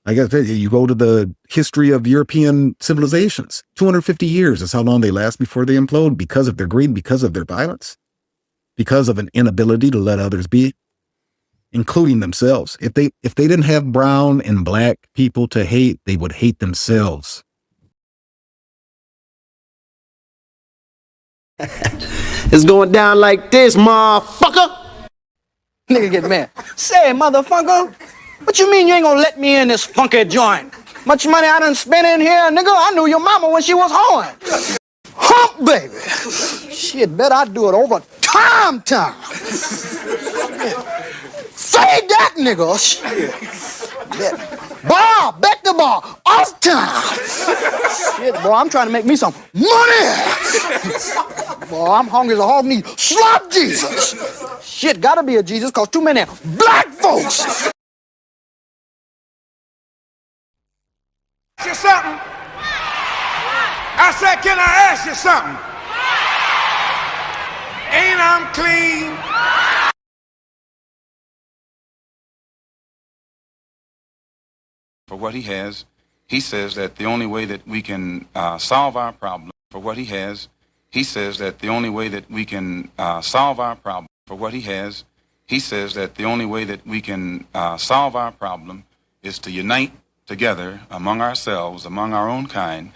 Like I said, you go to the history of European civilizations. 250 years is how long they last before they implode because of their greed, because of their violence, because of an inability to let others be, including themselves. If they didn't have brown and black people to hate, they would hate themselves. It's going down like this, motherfucker. Nigga get mad. Say, motherfucker, what you mean you ain't gonna let me in this funky joint? Much money I done spent in here, nigga. I knew your mama when she was hoeing. Hump, baby. Shit, bet I do it over time. Say that, nigga. Shit. Bar, bet the bar, off time. Shit, boy, I'm trying to make me some money. Boy, I'm hungry as a hog need. Slap Jesus. Shit, gotta be a Jesus, cause too many black folks. Ask you something. I said, can I ask you something? Ain't I'm clean? For what he has, he says that the only way that we can solve our problem. For what he has, he says that the only way that we can solve our problem. For what he has, he says that the only way that we can solve our problem is to unite together among ourselves, among our own kind,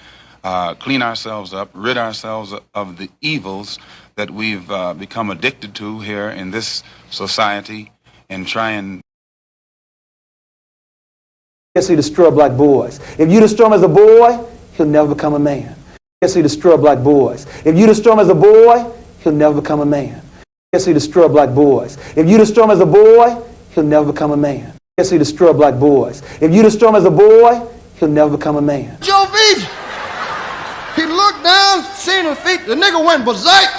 clean ourselves up, rid ourselves of the evils that we've become addicted to here in this society, and try and Yes, he destroy black boys. If you destroy him as a boy, he'll never become a man. Yes, he destroy black boys. If you destroy him as a boy, he'll never become a man. Yes, he destroy black boys. If you destroy him as a boy, he'll never become a man. Yes, he destroy black boys. If you destroy him as a boy, he'll never become a man. Your feet. He looked down, seen her feet. The nigga went berserk,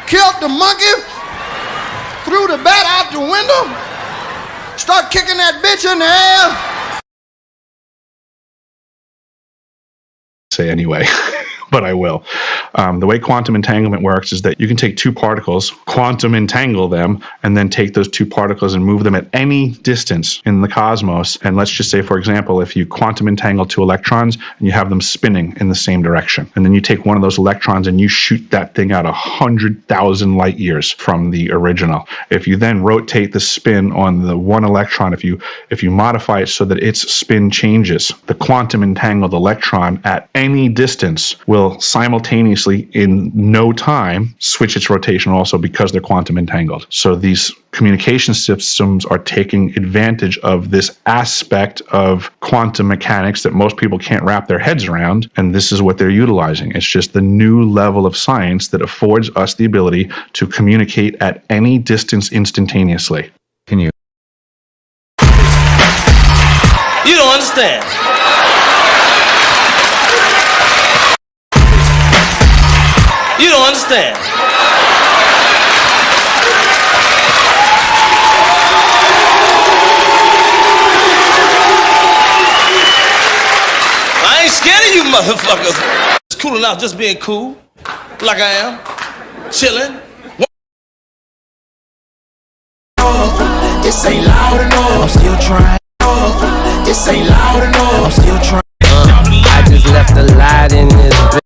killed the monkey, threw the bat out the window. Start kicking that bitch in the air. Say anyway, but I will. The way quantum entanglement works is that you can take two particles, quantum entangle them, and then take those two particles and move them at any distance in the cosmos. And let's just say, for example, if you quantum entangle two electrons and you have them spinning in the same direction, and then you take one of those electrons and you shoot that thing out 100,000 light years from the original. If you then rotate the spin on the one electron, if you modify it so that its spin changes, the quantum entangled electron at any distance will simultaneously in no time switch its rotation also, because they're quantum entangled. So these communication systems are taking advantage of this aspect of quantum mechanics that most people can't wrap their heads around, and this is what they're utilizing. It's just the new level of science that affords us the ability to communicate at any distance instantaneously. Can you? You don't understand. You don't understand. I ain't scared of you motherfuckers. It's cool enough just being cool, like I am, chilling. This ain't loud enough, I'm still trying. This ain't loud enough, I'm still trying. I just left a light in this bitch.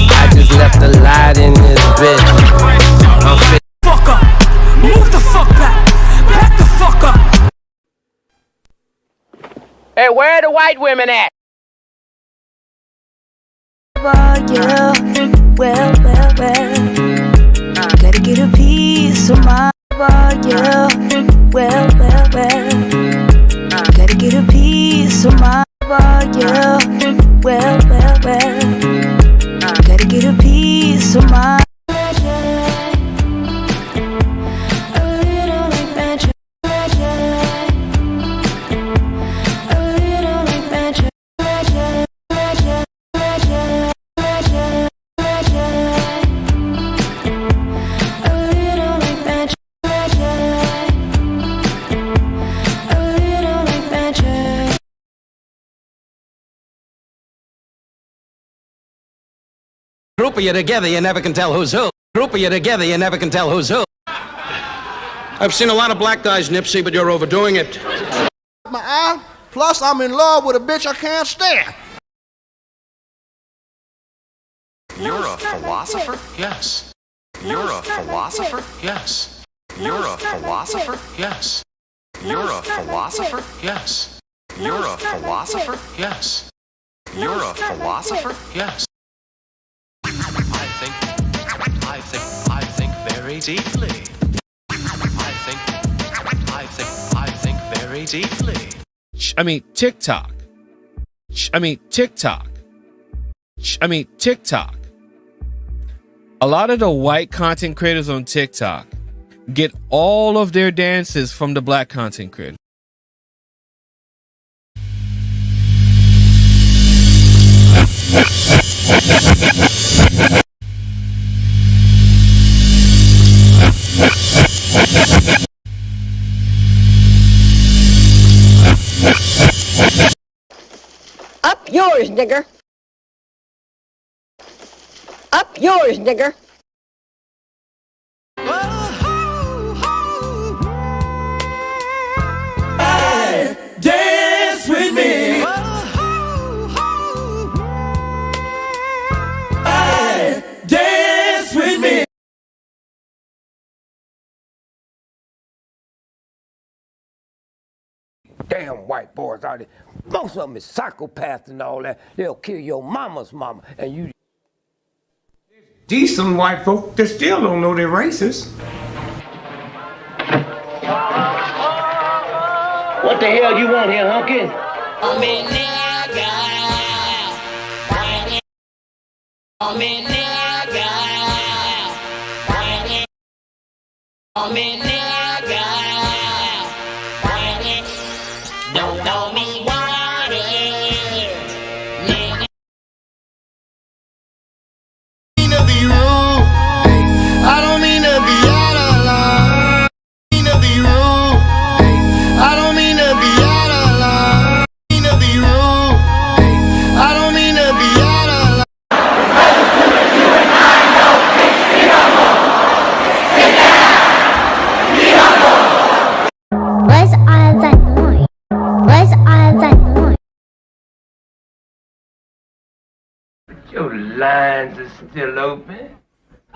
I just left a light in this bitch. I'm fit. Fuck up. Move the fuck back. Back the fuck up. Hey, where are the white women at? Yeah, well. Gotta get a piece of my yeah, well. Gotta get a piece of my yeah, well. Gotta get a piece of my Group of you together, you never can tell who's who. Group of you together, you never can tell who's who. I've seen a lot of black guys, Nipsey, but you're overdoing it. My eye, plus I'm in love with a bitch I can't stand. You're a philosopher? Yes. You're a philosopher? Yes. You're a philosopher? Yes. You're a philosopher? Yes. You're a philosopher? Yes. You're a philosopher? Yes. I think very deeply. I think very deeply. TikTok. TikTok. A lot of the white content creators on TikTok get all of their dances from the black content creators. Up yours, nigger. Up yours, nigger. Dance with me. Dance with me. Damn white boys out there. Most of them is psychopaths and all that. They'll kill your mama's mama and you. Decent white folk that still don't know they're racist. What the hell you want here, hunky? Don't know me what it. I don't mean to be rude. I don't mean to be out of line. I don't mean to be rude. I don't mean to be out of line. I don't mean to be rude. I don't mean to be out of line. Where's all that noise? Where's all that noise? Your lines are still open.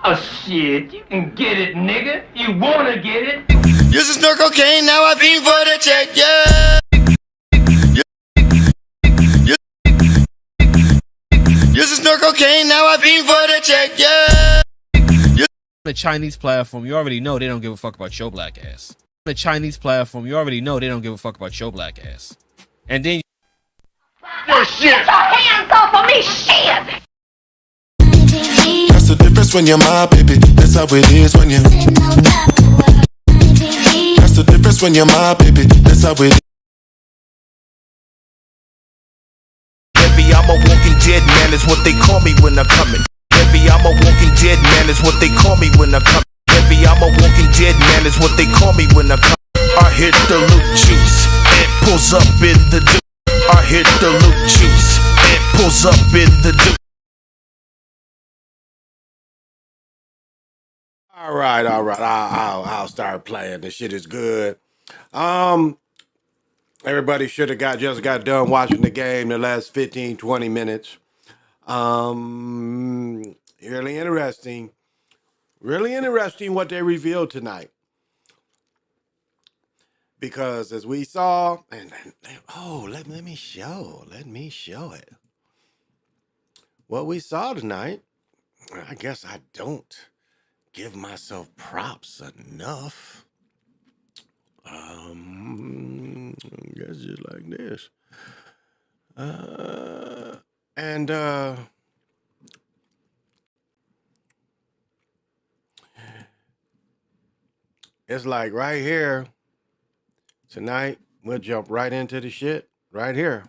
Oh shit, you can get it, nigga. You wanna get it? Used to snort cocaine, now I fiend for the check, yeah. Used to snort cocaine, now I fiend for the check, yeah. The Chinese platform, you already know they don't give a fuck about your black ass. The Chinese platform, you already know they don't give a fuck about your black ass. And then Get your hands off of me, shit! That's the difference when you're my baby. That's how it is when you. That's the difference when you're my baby. That's how it is. Baby, I'm a walking dead man, is what they call me when I'm coming. Baby, I'm a walking dead man, is what they call me when I'm coming. Baby, I'm a walking dead man, is what they call me when I'm coming. I hit the loot juice, it pulls up in the dude. I hit the loot juice, it pulls up in the dude. All right. I'll start playing. This shit is good. Everybody should have just got done watching the game the last 15, 20 minutes. Really interesting. Really interesting what they revealed tonight. Because as we saw, let me show it. What we saw tonight, I guess I don't give myself props enough. I guess just like this. It's like right here tonight, we'll jump right into the shit right here.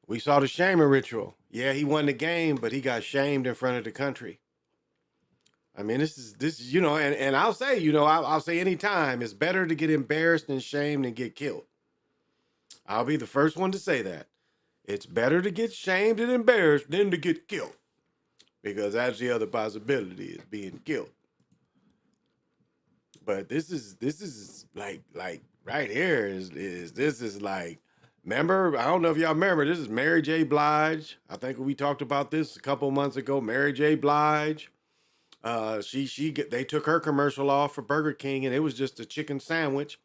We saw the shaming ritual. Yeah, he won the game, but he got shamed in front of the country. I mean, this is and I'll say, I'll say anytime, it's better to get embarrassed and shamed than get killed. I'll be the first one to say that. It's better to get shamed and embarrassed than to get killed. Because that's the other possibility, is being killed. But this is like right here is this is like, remember, I don't know if y'all remember, this is Mary J. Blige. I think we talked about this a couple months ago. Mary J. Blige. They took her commercial off for Burger King, and it was just a chicken sandwich.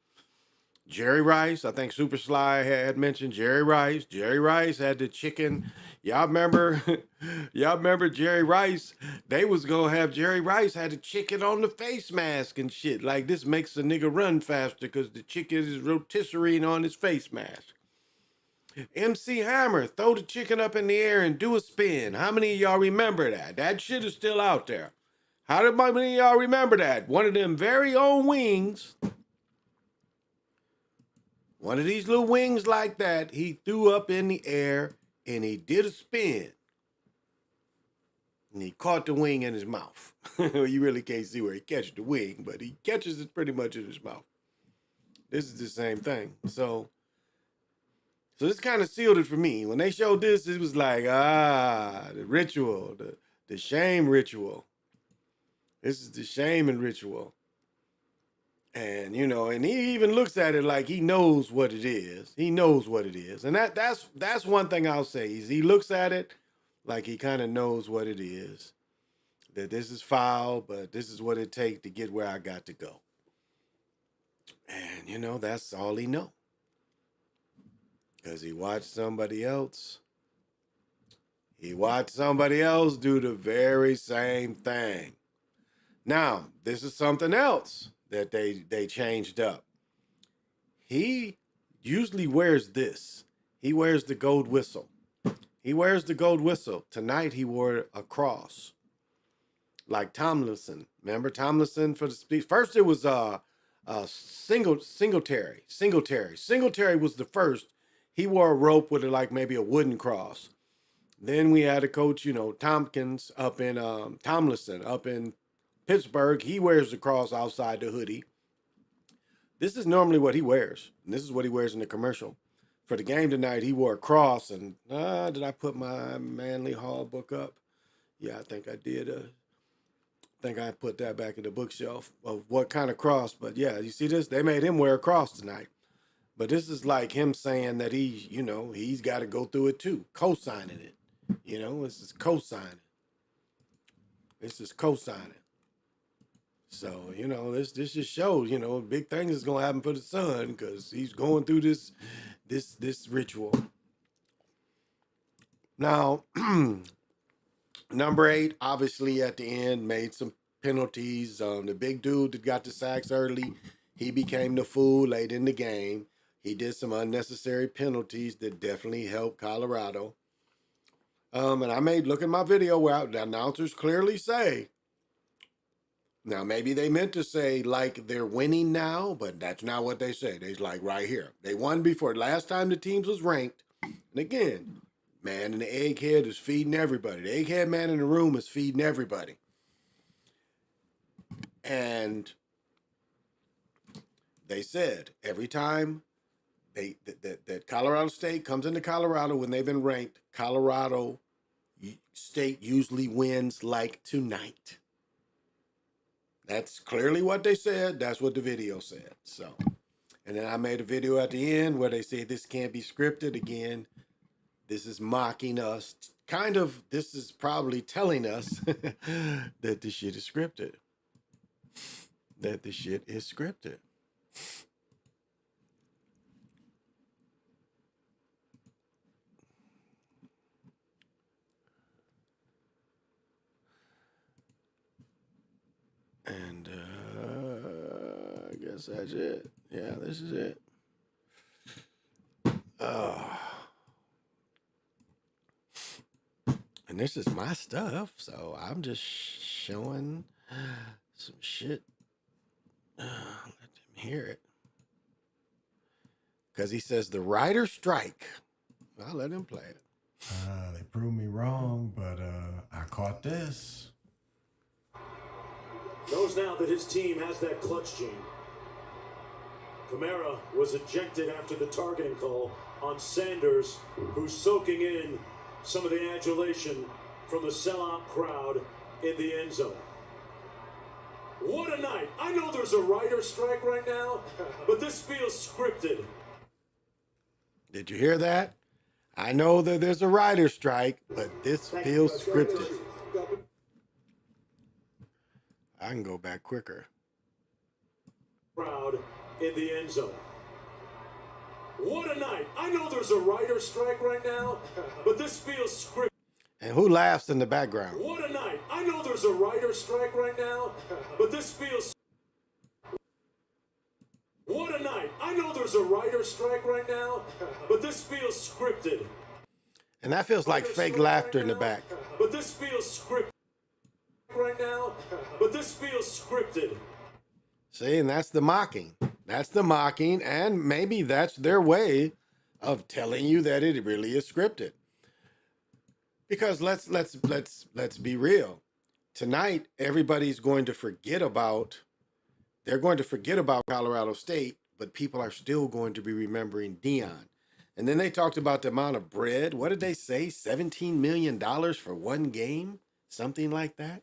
Jerry Rice, I think Super Sly had mentioned Jerry Rice. Jerry Rice had the chicken. Y'all remember? Y'all remember Jerry Rice? They was gonna have Jerry Rice had the chicken on the face mask and shit. Like, this makes the nigga run faster because the chicken is rotisserie on his face mask. MC Hammer, throw the chicken up in the air and do a spin. How many of y'all remember that? That shit is still out there. How many of y'all remember that? One of them very own wings. One of these little wings like that, he threw up in the air and he did a spin. And he caught the wing in his mouth. You really can't see where he catches the wing, but he catches it pretty much in his mouth. This is the same thing. So this kind of sealed it for me. When they showed this, it was like, the ritual, the shame ritual. This is the shaming ritual. And, you know, and he even looks at it like he knows what it is. He knows what it is. And that's one thing I'll say is he looks at it like he kind of knows what it is. That this is foul, but this is what it takes to get where I got to go. And, you know, that's all he know. Because he watched somebody else. He watched somebody else do the very same thing. Now, this is something else that they changed up. He usually wears this. He wears the gold whistle. He wears the gold whistle. Tonight he wore a cross. Like Tomlinson. Remember Tomlinson for the speech? First it was Singletary. Singletary was the first. He wore a rope with like maybe a wooden cross. Then we had a coach, you know, Tompkins up in Tomlinson up in Pittsburgh. He wears the cross outside the hoodie. This is normally what he wears. And this is what he wears in the commercial. For the game tonight, he wore a cross. And did I put my Manly Hall book up? Yeah, I think I did. I think I put that back in the bookshelf of what kind of cross. But yeah, you see this? They made him wear a cross tonight. But this is like him saying that he, you know, he's got to go through it too. Co-signing it. You know, this is co-signing. This is co-signing. So, you know, this just shows, you know, big things is going to happen for the son because he's going through this ritual. Now, number 8, obviously at the end, made some penalties. The big dude that got the sacks early, he became the fool late in the game. He did some unnecessary penalties that definitely helped Colorado. And I look at my video where the announcers clearly say, now, maybe they meant to say, like, they're winning now, but that's not what they said. They's like, right here. They won before. Last time the teams was ranked. And again, man in the egghead is feeding everybody. The egghead man in the room is feeding everybody. And they said every time that Colorado State comes into Colorado when they've been ranked, Colorado State usually wins like tonight. That's clearly what they said. That's what the video said. So, and then I made a video at the end where they say this can't be scripted. Again, this is mocking us. Kind of, this is probably telling us that the shit is scripted. That the shit is scripted. And I guess that's it. Yeah, this is it. And this is my stuff, so I'm just showing some shit. Let them hear it. Because he says the writer's strike. I'll let him play it. They proved me wrong, but I caught this. Knows now that his team has that clutch gene. Kamara was ejected after the targeting call on Sanders, who's soaking in some of the adulation from the sellout crowd in the end zone. What a night. I know there's a writer's strike right now, but this feels scripted. Did you hear that? I know that there's a writer's strike, but this feels scripted. I can go back quicker. Crowd in the end zone. What a night. I know there's a writer's strike right now, but this feels scripted. And who laughs in the background? What a night. I know there's a writer's strike right now, but this feels... What a night. I know there's a writer's strike right now, but this feels scripted. And that feels like fake laughter in the back. But this feels scripted right now, but this feels scripted. See, and that's the mocking. That's the mocking, and maybe that's their way of telling you that it really is scripted. Because let's be real. Tonight, everybody's going to forget about, they're going to forget about Colorado State, but people are still going to be remembering Dion. And then they talked about the amount of bread. What did they say? $17 million for one game? Something like that.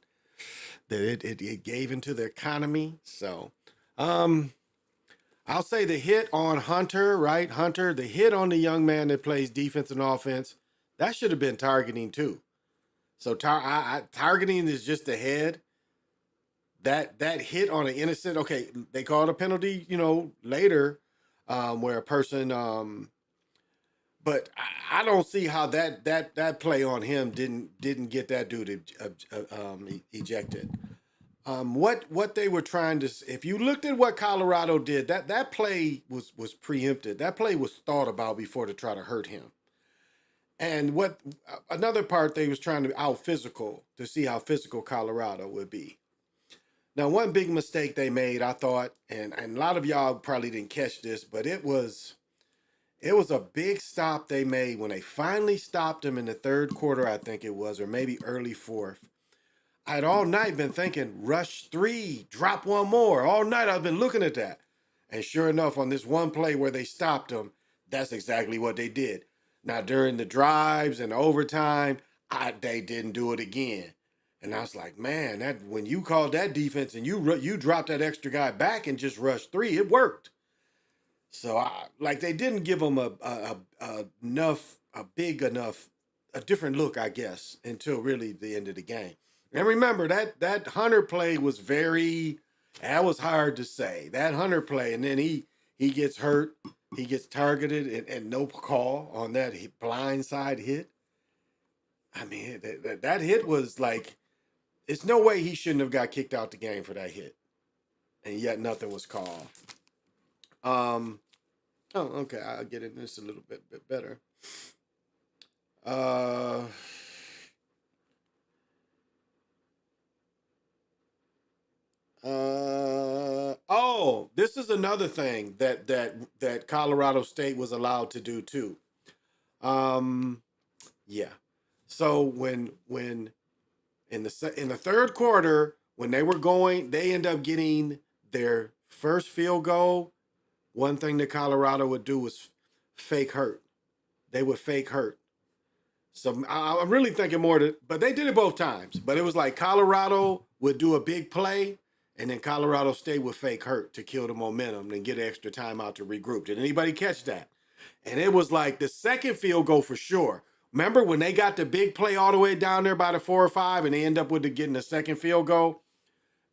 That it gave into the economy. So, I'll say the hit on Hunter, right? Hunter, the hit on the young man that plays defense and offense, that should have been targeting too. So targeting is just the head. That hit on an innocent, okay, they called a penalty, later, where a person, but I don't see how that play on him didn't get that dude ejected. What they were trying to, if you looked at what Colorado did, that play was preempted. That play was thought about before to try to hurt him. And what another part, they was trying to out physical to see how physical Colorado would be. Now, one big mistake they made, I thought, and a lot of y'all probably didn't catch this, but it was a big stop they made when they finally stopped him in the third quarter, I think it was, or maybe early fourth. I'd all night been thinking, rush 3, drop one more. All night I've been looking at that. And sure enough, on this one play where they stopped him, that's exactly what they did. Now, during the drives and overtime, they didn't do it again. And I was like, man, that when you called that defense and you dropped that extra guy back and just rushed 3, it worked. So, they didn't give him a different look, I guess, until really the end of the game. And remember, that Hunter play was that was hard to say. That Hunter play, and then he gets hurt. He gets targeted and no call on that blindside hit. I mean, that hit was like, it's no way he shouldn't have got kicked out the game for that hit. And yet nothing was called. Okay, I'll get into this a little bit better. This is another thing that Colorado State was allowed to do too. Yeah. So when in the third quarter, when they end up getting their first field goal. One thing that Colorado would do was fake hurt. They would fake hurt. So I'm really thinking but they did it both times. But it was like Colorado would do a big play, and then Colorado State would fake hurt to kill the momentum and get extra time out to regroup. Did anybody catch that? And it was like the second field goal for sure. Remember when they got the big play all the way down there by the 4 or 5, and they end up with getting the second field goal?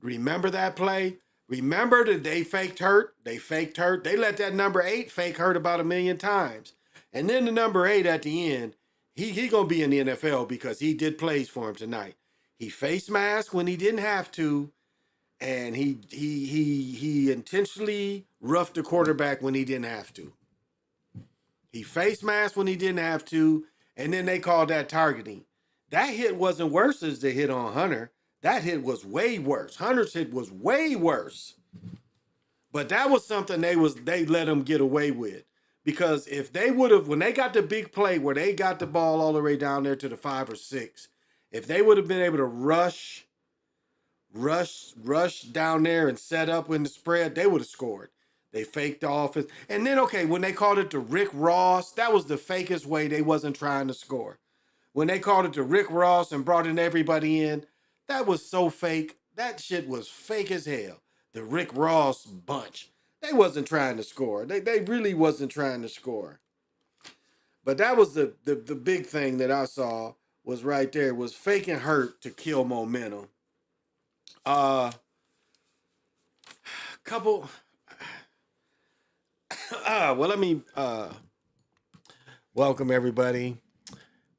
Remember that play? Remember that they faked hurt? They faked hurt. They let that number 8 fake hurt about 1,000,000 times. And then the number 8 at the end, he gonna be in the NFL because he did plays for him tonight. He face masked when he didn't have to, and he intentionally roughed the quarterback when he didn't have to. He face masked when he didn't have to, and then they called that targeting. That hit wasn't worse as the hit on Hunter. That hit was way worse. Hunter's hit was way worse. But that was something they let him get away with. Because if they would have, when they got the big play where they got the ball all the way down there to the 5 or 6, if they would have been able to rush down there and set up in the spread, they would have scored. They faked the offense. And then, okay, when they called it to Rick Ross, that was the fakest way they wasn't trying to score. When they called it to Rick Ross and brought in everybody in, that was so fake. That shit was fake as hell. The Rick Ross bunch. They wasn't trying to score. They really wasn't trying to score. But that was the big thing that I saw was right there was faking hurt to kill momentum. Couple well, let me welcome everybody.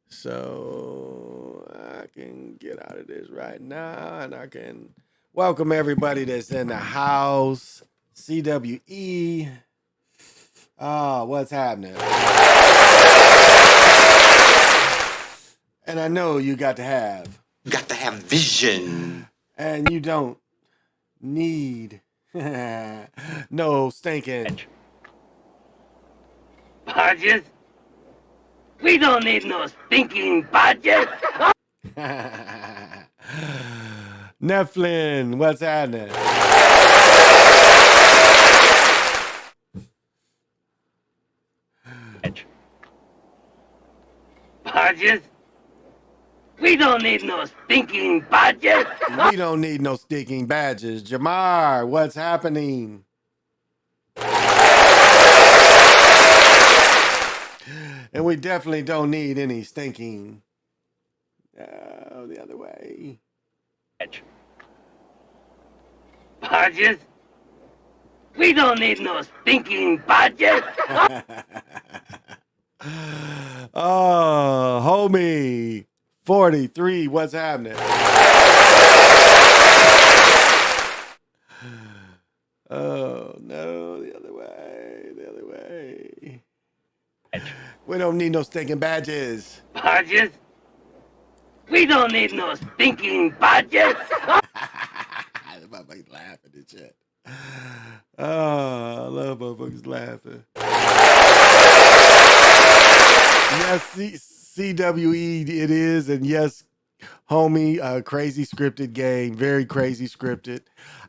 So I can get out of this right now and I can welcome everybody that's in the house. CWE. What's happening? And I know you got to have vision. And you don't need no stinking Badges? We don't need no stinking badges. Nephlin, what's happening? Badges? We don't need no stinking badges. We don't need no stinking badges. Jamar, what's happening? And we definitely don't need any stinking. The other way. Badges? We don't need no stinking badges. Oh, homie. 43, what's happening? Oh, no, the other way, the other way. We don't need no stinking badges. Badges? We don't need no stinking badges. Everybody's laughing and shit. Oh, I love motherfuckers laughing. Yes, CWE it is, and yes, homie, crazy scripted game, very crazy scripted.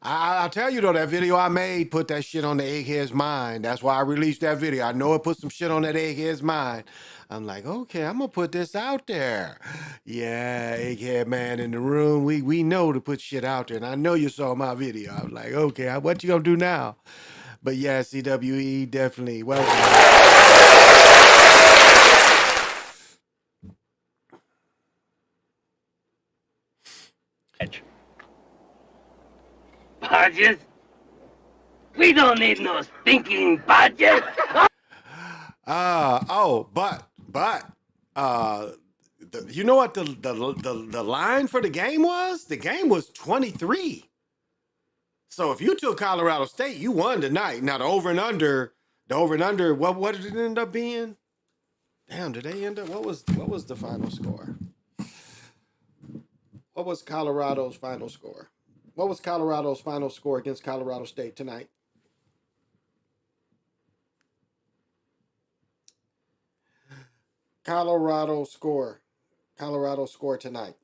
I'll tell you though, that video I made put that shit on the egghead's mind. That's why I released that video. I know it put some shit on that egghead's mind. I'm like, okay, I'm gonna put this out there. Yeah, egghead man in the room. We know to put shit out there, and I know you saw my video. I was like, okay, what you gonna do now? But yeah, CWE definitely welcome. Badges? We don't need no stinking badges. You know what the line for the game was? The game was 23. So if you took Colorado State, you won tonight. Now the over and under, what did it end up being? Damn, did they end up? What was the final score? What was Colorado's final score? What was Colorado's final score against Colorado State tonight? Colorado score tonight.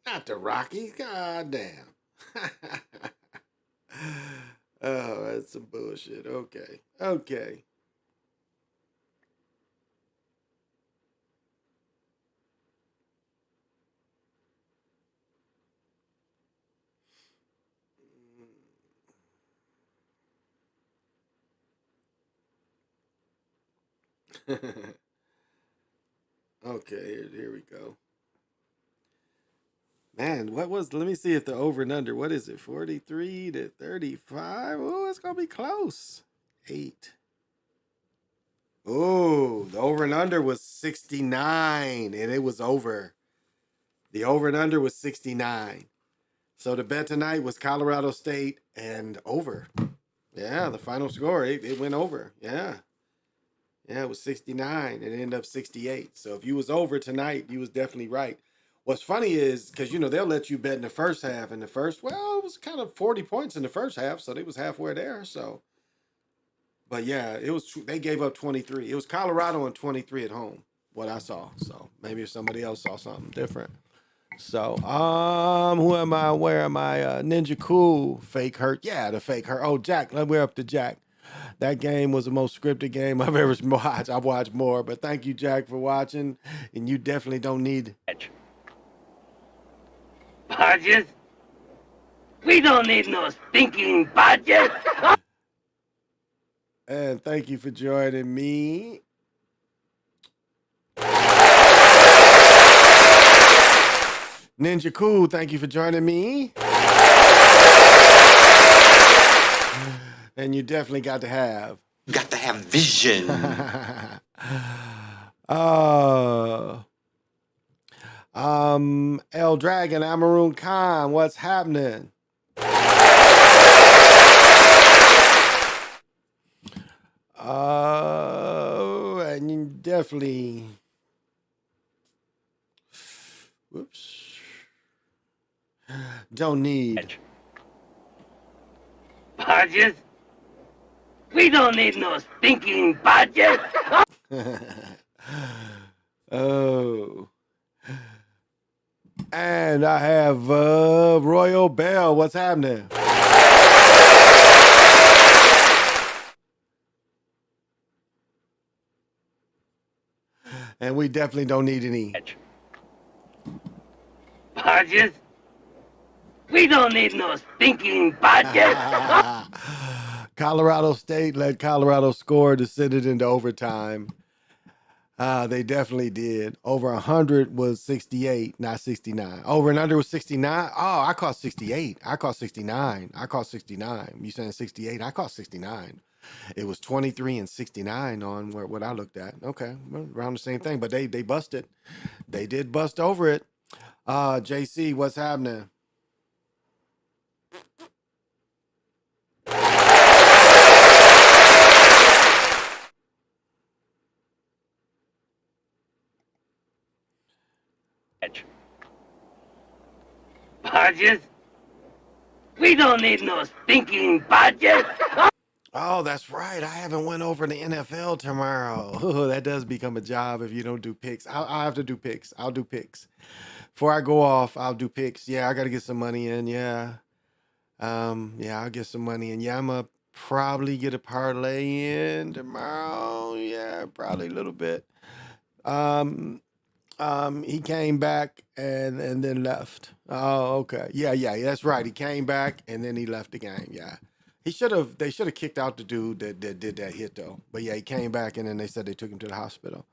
Not the Rockies. God damn. Oh, that's some bullshit. Okay. Okay, here we go. Man, let me see if the over and under, what is it, 43 to 35? Oh, it's going to be close. 8. Oh, the over and under was 69, and it was over. The over and under was 69. So the bet tonight was Colorado State and over. Yeah, the final score, it went over. Yeah, it was 69. It ended up 68. So if you was over tonight, you was definitely right. What's funny is, because, they'll let you bet in the first half. In the first, well, it was kind of 40 points in the first half, so they was halfway there. So, but yeah, they gave up 23. It was Colorado and 23 at home, what I saw. So maybe if somebody else saw something different. So, who am I? Where am I? Ninja Cool, fake hurt. Yeah, the fake hurt. Oh, Jack, we're up to Jack. That game was the most scripted game I've ever watched. I've watched more, but thank you, Jack, for watching. And you definitely don't need Podges? We don't need no stinking podges. And thank you for joining me. Ninja Cool, thank you for joining me. And you definitely got to have vision. El Dragon, Amaroon Khan, what's happening? And you definitely, whoops, don't need. Podges? We don't need no stinking podges. Oh. And I have Royal Bell. What's happening? And we definitely don't need any. Podges? We don't need no stinking podges. Colorado State let Colorado score to send it into overtime. They definitely did. Over 100 was 68, not 69. Over and under was 69. Oh, I caught 68. I caught 69. I caught 69. You saying 68? I caught 69. It was 23 and 69 on what I looked at. Okay, well, around the same thing, but they busted. They did bust over it. JC, what's happening? Podges? We don't need no stinking podges. Oh, that's right. I haven't went over the NFL tomorrow. Oh, that does become a job if you don't do picks. I'll have to do picks. I'll do picks. Before I go off, I'll do picks. Yeah, I got to get some money in. Yeah. Yeah, I'll get some money in. Yeah, I'm going to probably get a parlay in tomorrow. Yeah, probably a little bit. He came back and then left. Oh, okay. Yeah, that's right. He came back and then he left the game. Yeah. They should have kicked out the dude that did that hit though. But yeah, he came back and then they said they took him to the hospital.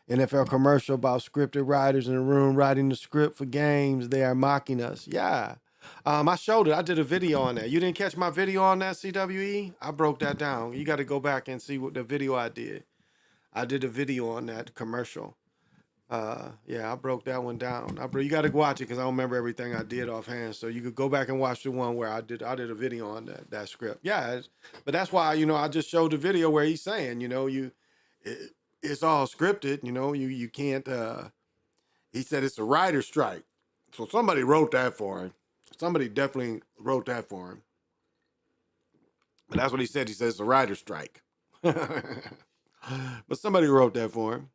NFL commercial about scripted writers in a room writing the script for games. They are mocking us. Yeah. I showed it. I did a video on that. You didn't catch my video on that, CWE? I broke that down. You got to go back and see what the video I did. I did a video on that commercial. Yeah, I broke that one down. You got to watch it because I don't remember everything I did offhand. So you could go back and watch the one where I did a video on that script. Yeah, but that's why I just showed the video where he's saying it's all scripted. You can't. He said it's a writer's strike, so somebody wrote that for him. Somebody definitely wrote that for him. But that's what he said. He said it's a writer's strike. But somebody wrote that for him.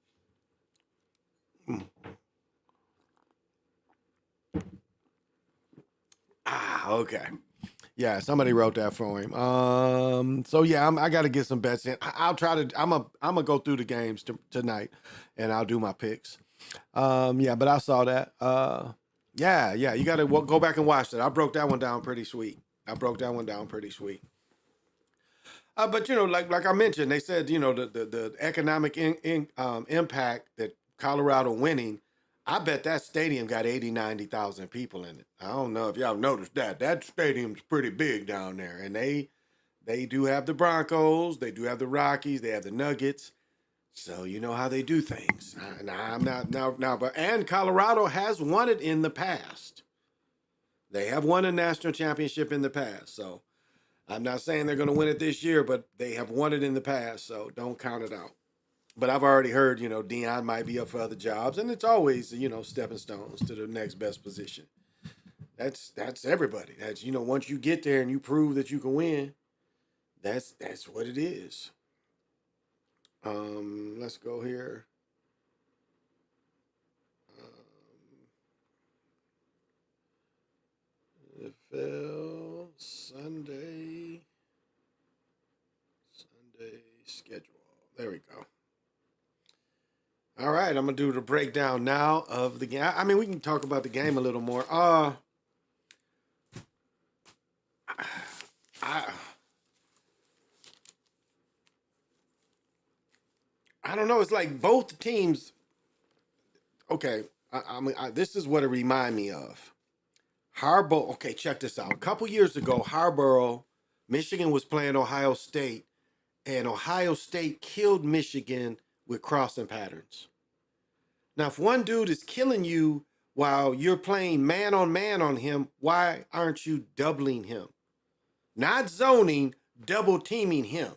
Okay. Yeah, somebody wrote that for him. So yeah, I got to get some bets in. I'll try to. I'm gonna go through the games tonight, and I'll do my picks. Yeah, but I saw that. Yeah. You got to go back and watch that. I broke that one down pretty sweet. But like I mentioned, they said the economic impact that Colorado winning. I bet that stadium got 90,000 people in it. I don't know if y'all noticed that. That stadium's pretty big down there. And they do have the Broncos, they do have the Rockies, they have the Nuggets. So you know how they do things. And Colorado has won it in the past. They have won a national championship in the past. So I'm not saying they're going to win it this year, but they have won it in the past. So don't count it out. But I've already heard, Deion might be up for other jobs, and it's always, stepping stones to the next best position. That's everybody. That's, once you get there and you prove that you can win, that's what it is. Let's go here. NFL Sunday schedule. There we go. All right, I'm gonna do the breakdown now of the game. I mean, we can talk about the game a little more. I don't know. It's like both teams. Okay, this is what it remind me of. Harbaugh. Okay, check this out. A couple years ago, Harbaugh, Michigan was playing Ohio State, and Ohio State killed Michigan with crossing patterns. Now, if one dude is killing you while you're playing man on him, why aren't you doubling him? Not zoning, double teaming him.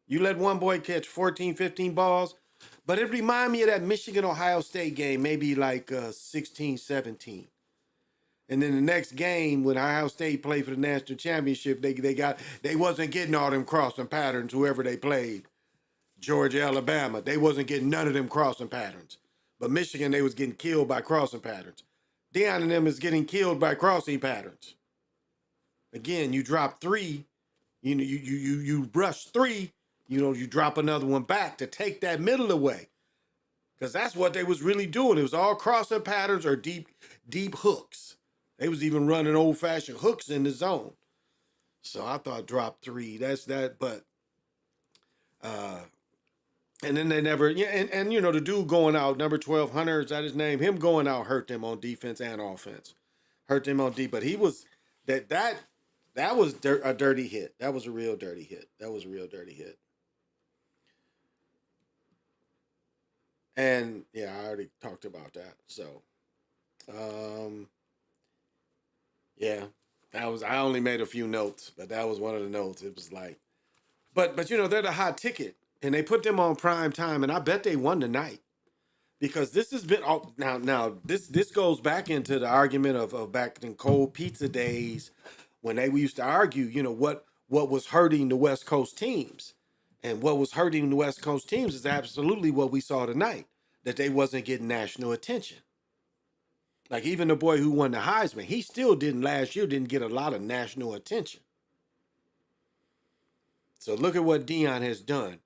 You let one boy catch 14, 15 balls, but it remind me of that Michigan-Ohio State game, maybe like 16, 17. And then the next game, when Ohio State played for the national championship, they wasn't getting all them crossing patterns, whoever they played. Georgia, Alabama, they wasn't getting none of them crossing patterns. But Michigan, they was getting killed by crossing patterns. Deion and them is getting killed by crossing patterns. Again, you drop three, you rush three, you drop another one back to take that middle away. Because that's what they was really doing. It was all crossing patterns or deep hooks. They was even running old-fashioned hooks in the zone. So I thought drop three, that's that, but and then they never, and the dude going out, number 12, Hunter, is that his name? Him going out hurt them on defense and offense. Hurt them on D, but he was, that was a dirty hit. That was a real dirty hit. And yeah, I already talked about that. So, yeah, I only made a few notes, but that was one of the notes. It was like, but they're the hot ticket. And they put them on prime time, and I bet they won tonight because this has been now this goes back into the argument of back in cold pizza days when we used to argue, what was hurting the West Coast teams, and what was hurting the West Coast teams is absolutely what we saw tonight, that they wasn't getting national attention. Like even the boy who won the Heisman, he still didn't get a lot of national attention. So look at what Deion has done.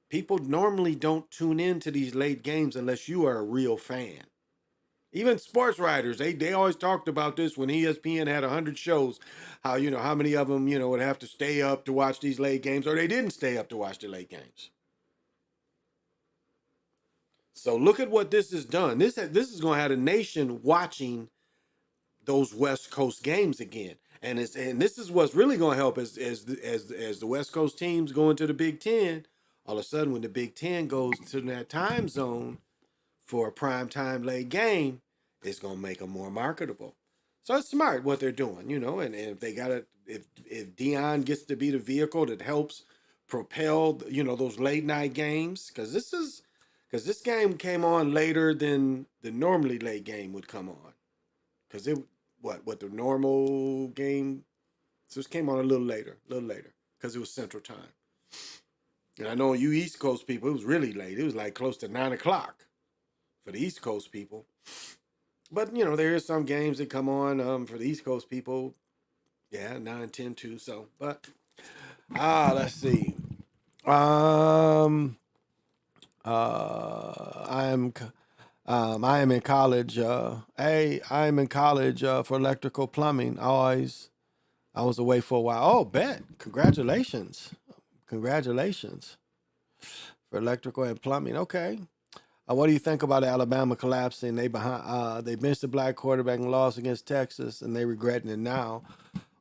People normally don't tune in to these late games unless you are a real fan. Even sports writers, they always talked about this when ESPN had 100 shows, how many of them would have to stay up to watch these late games, or they didn't stay up to watch the late games. So look at what this has done. This is going to have the nation watching those West Coast games again, and this is what's really going to help as the West Coast teams go into the Big Ten. All of a sudden, when the Big Ten goes to that time zone for a prime time late game, it's gonna make them more marketable. So it's smart what they're doing, and if they if Deion gets to be the vehicle that helps propel, those late night games, because this game came on later than the normally late game would come on, because what the normal game, so it came on a little later, because it was Central Time. And I know you East Coast people, it was really late. It was like close to 9 o'clock for the East Coast people. But, there is some games that come on for the East Coast people. Yeah, 9, 10 too. So, but, let's see. I am in college. I am in college for electrical plumbing. I was away for a while. Oh, bet. Congratulations for electrical and plumbing. Okay. What do you think about Alabama collapsing? They benched the black quarterback and lost against Texas, and they regretting it now.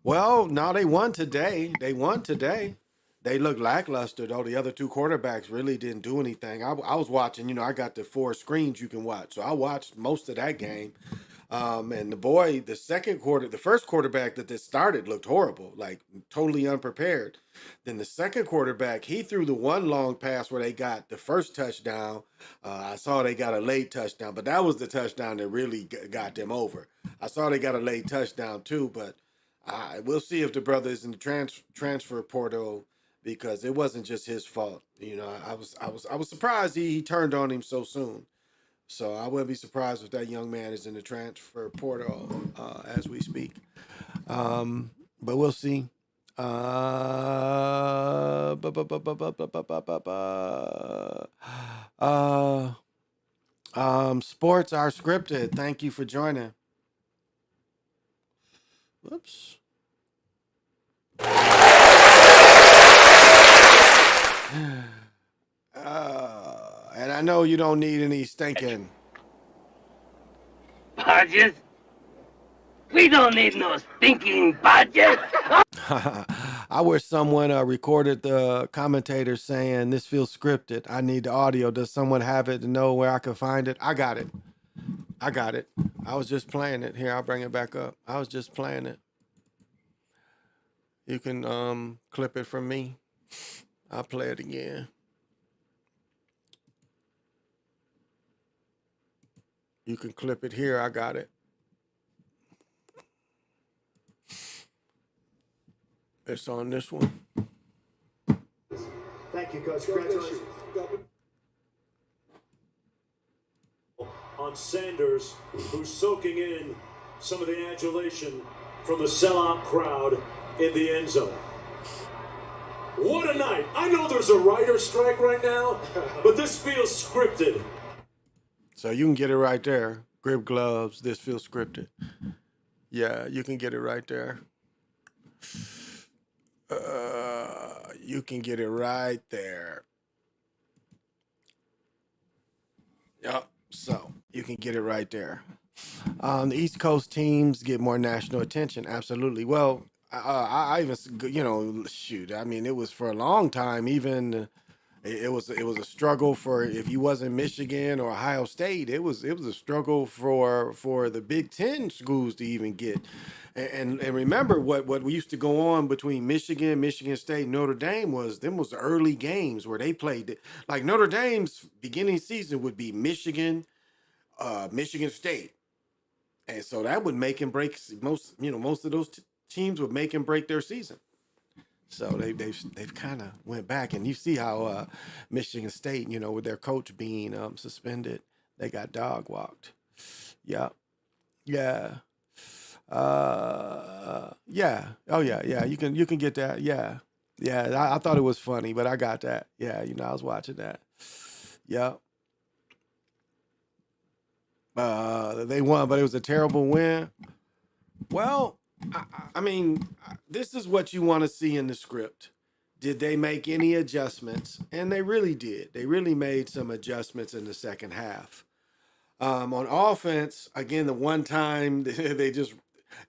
Well, no, they won today. They look lackluster, though. The other two quarterbacks really didn't do anything. I was watching, I got the 4 screens you can watch. So I watched most of that game. And the first quarterback that started looked horrible, like totally unprepared. Then the second quarterback, he threw the one long pass where they got the first touchdown. I saw they got a late touchdown, but that was the touchdown that really got them over. I saw they got a late touchdown too, but we'll see if the brother is in the transfer portal, because it wasn't just his fault. I was surprised he turned on him so soon. So I wouldn't be surprised if that young man is in the transfer portal as we speak. But we'll see. Sports are scripted. Thank you for joining. Whoops. And I know you don't need any stinking. Badges? We don't need no stinking badges. I wish someone recorded the commentator saying this feels scripted. I need the audio. Does someone have it to know where I can find it? I got it. I got it. I was just playing it. Here, I'll bring it back up. I was just playing it. You can clip it from me. I'll play it again. You can clip it here. I got it. It's on this one. Thank you, Coach. Congratulations. On Sanders, who's soaking in some of the adulation from the sellout crowd in the end zone. What a night. I know there's a writer's strike right now, but this feels scripted. So you can get it right there. Grip gloves. This feels scripted. Yeah, you can get it right there. You can get it right there. Yep. So you can get it right there. The East Coast teams get more national attention. Absolutely. Well, I even, shoot. I mean, it was for a long time. Even it was a struggle for if you wasn't Michigan or Ohio State. It was a struggle for the Big Ten schools to even get. And remember what we used to go on between Michigan, Michigan State, Notre Dame was the early games where they played. Like Notre Dame's beginning season would be Michigan, Michigan State, and so that would make and break most of those teams would make and break their season. So they've kind of went back, and you see how Michigan State, with their coach being suspended, they got dog walked. Yeah. Yeah. Oh yeah. You can get that. Yeah. I thought it was funny, but I got that. Yeah. I was watching that. Yeah. They won, but it was a terrible win. Well, I mean, this is what you want to see in the script. Did they make any adjustments? And they really did. They really made some adjustments in the second half. On offense, again, the one time they just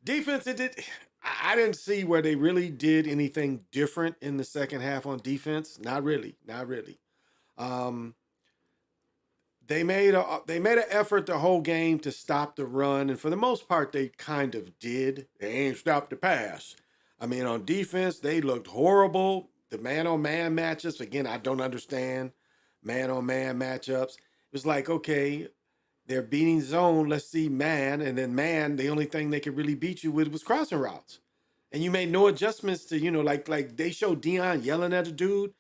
defense, I didn't see where they really did anything different in the second half on defense. Not really. They made an effort the whole game to stop the run, and for the most part, they kind of did. They ain't stopped the pass. I mean, on defense, they looked horrible. The man-on-man matchups, again, I don't understand man-on-man matchups. It was like, okay, they're beating zone, let's see man, and then man, the only thing they could really beat you with was crossing routes. And you made no adjustments to, like they showed Deion yelling at a dude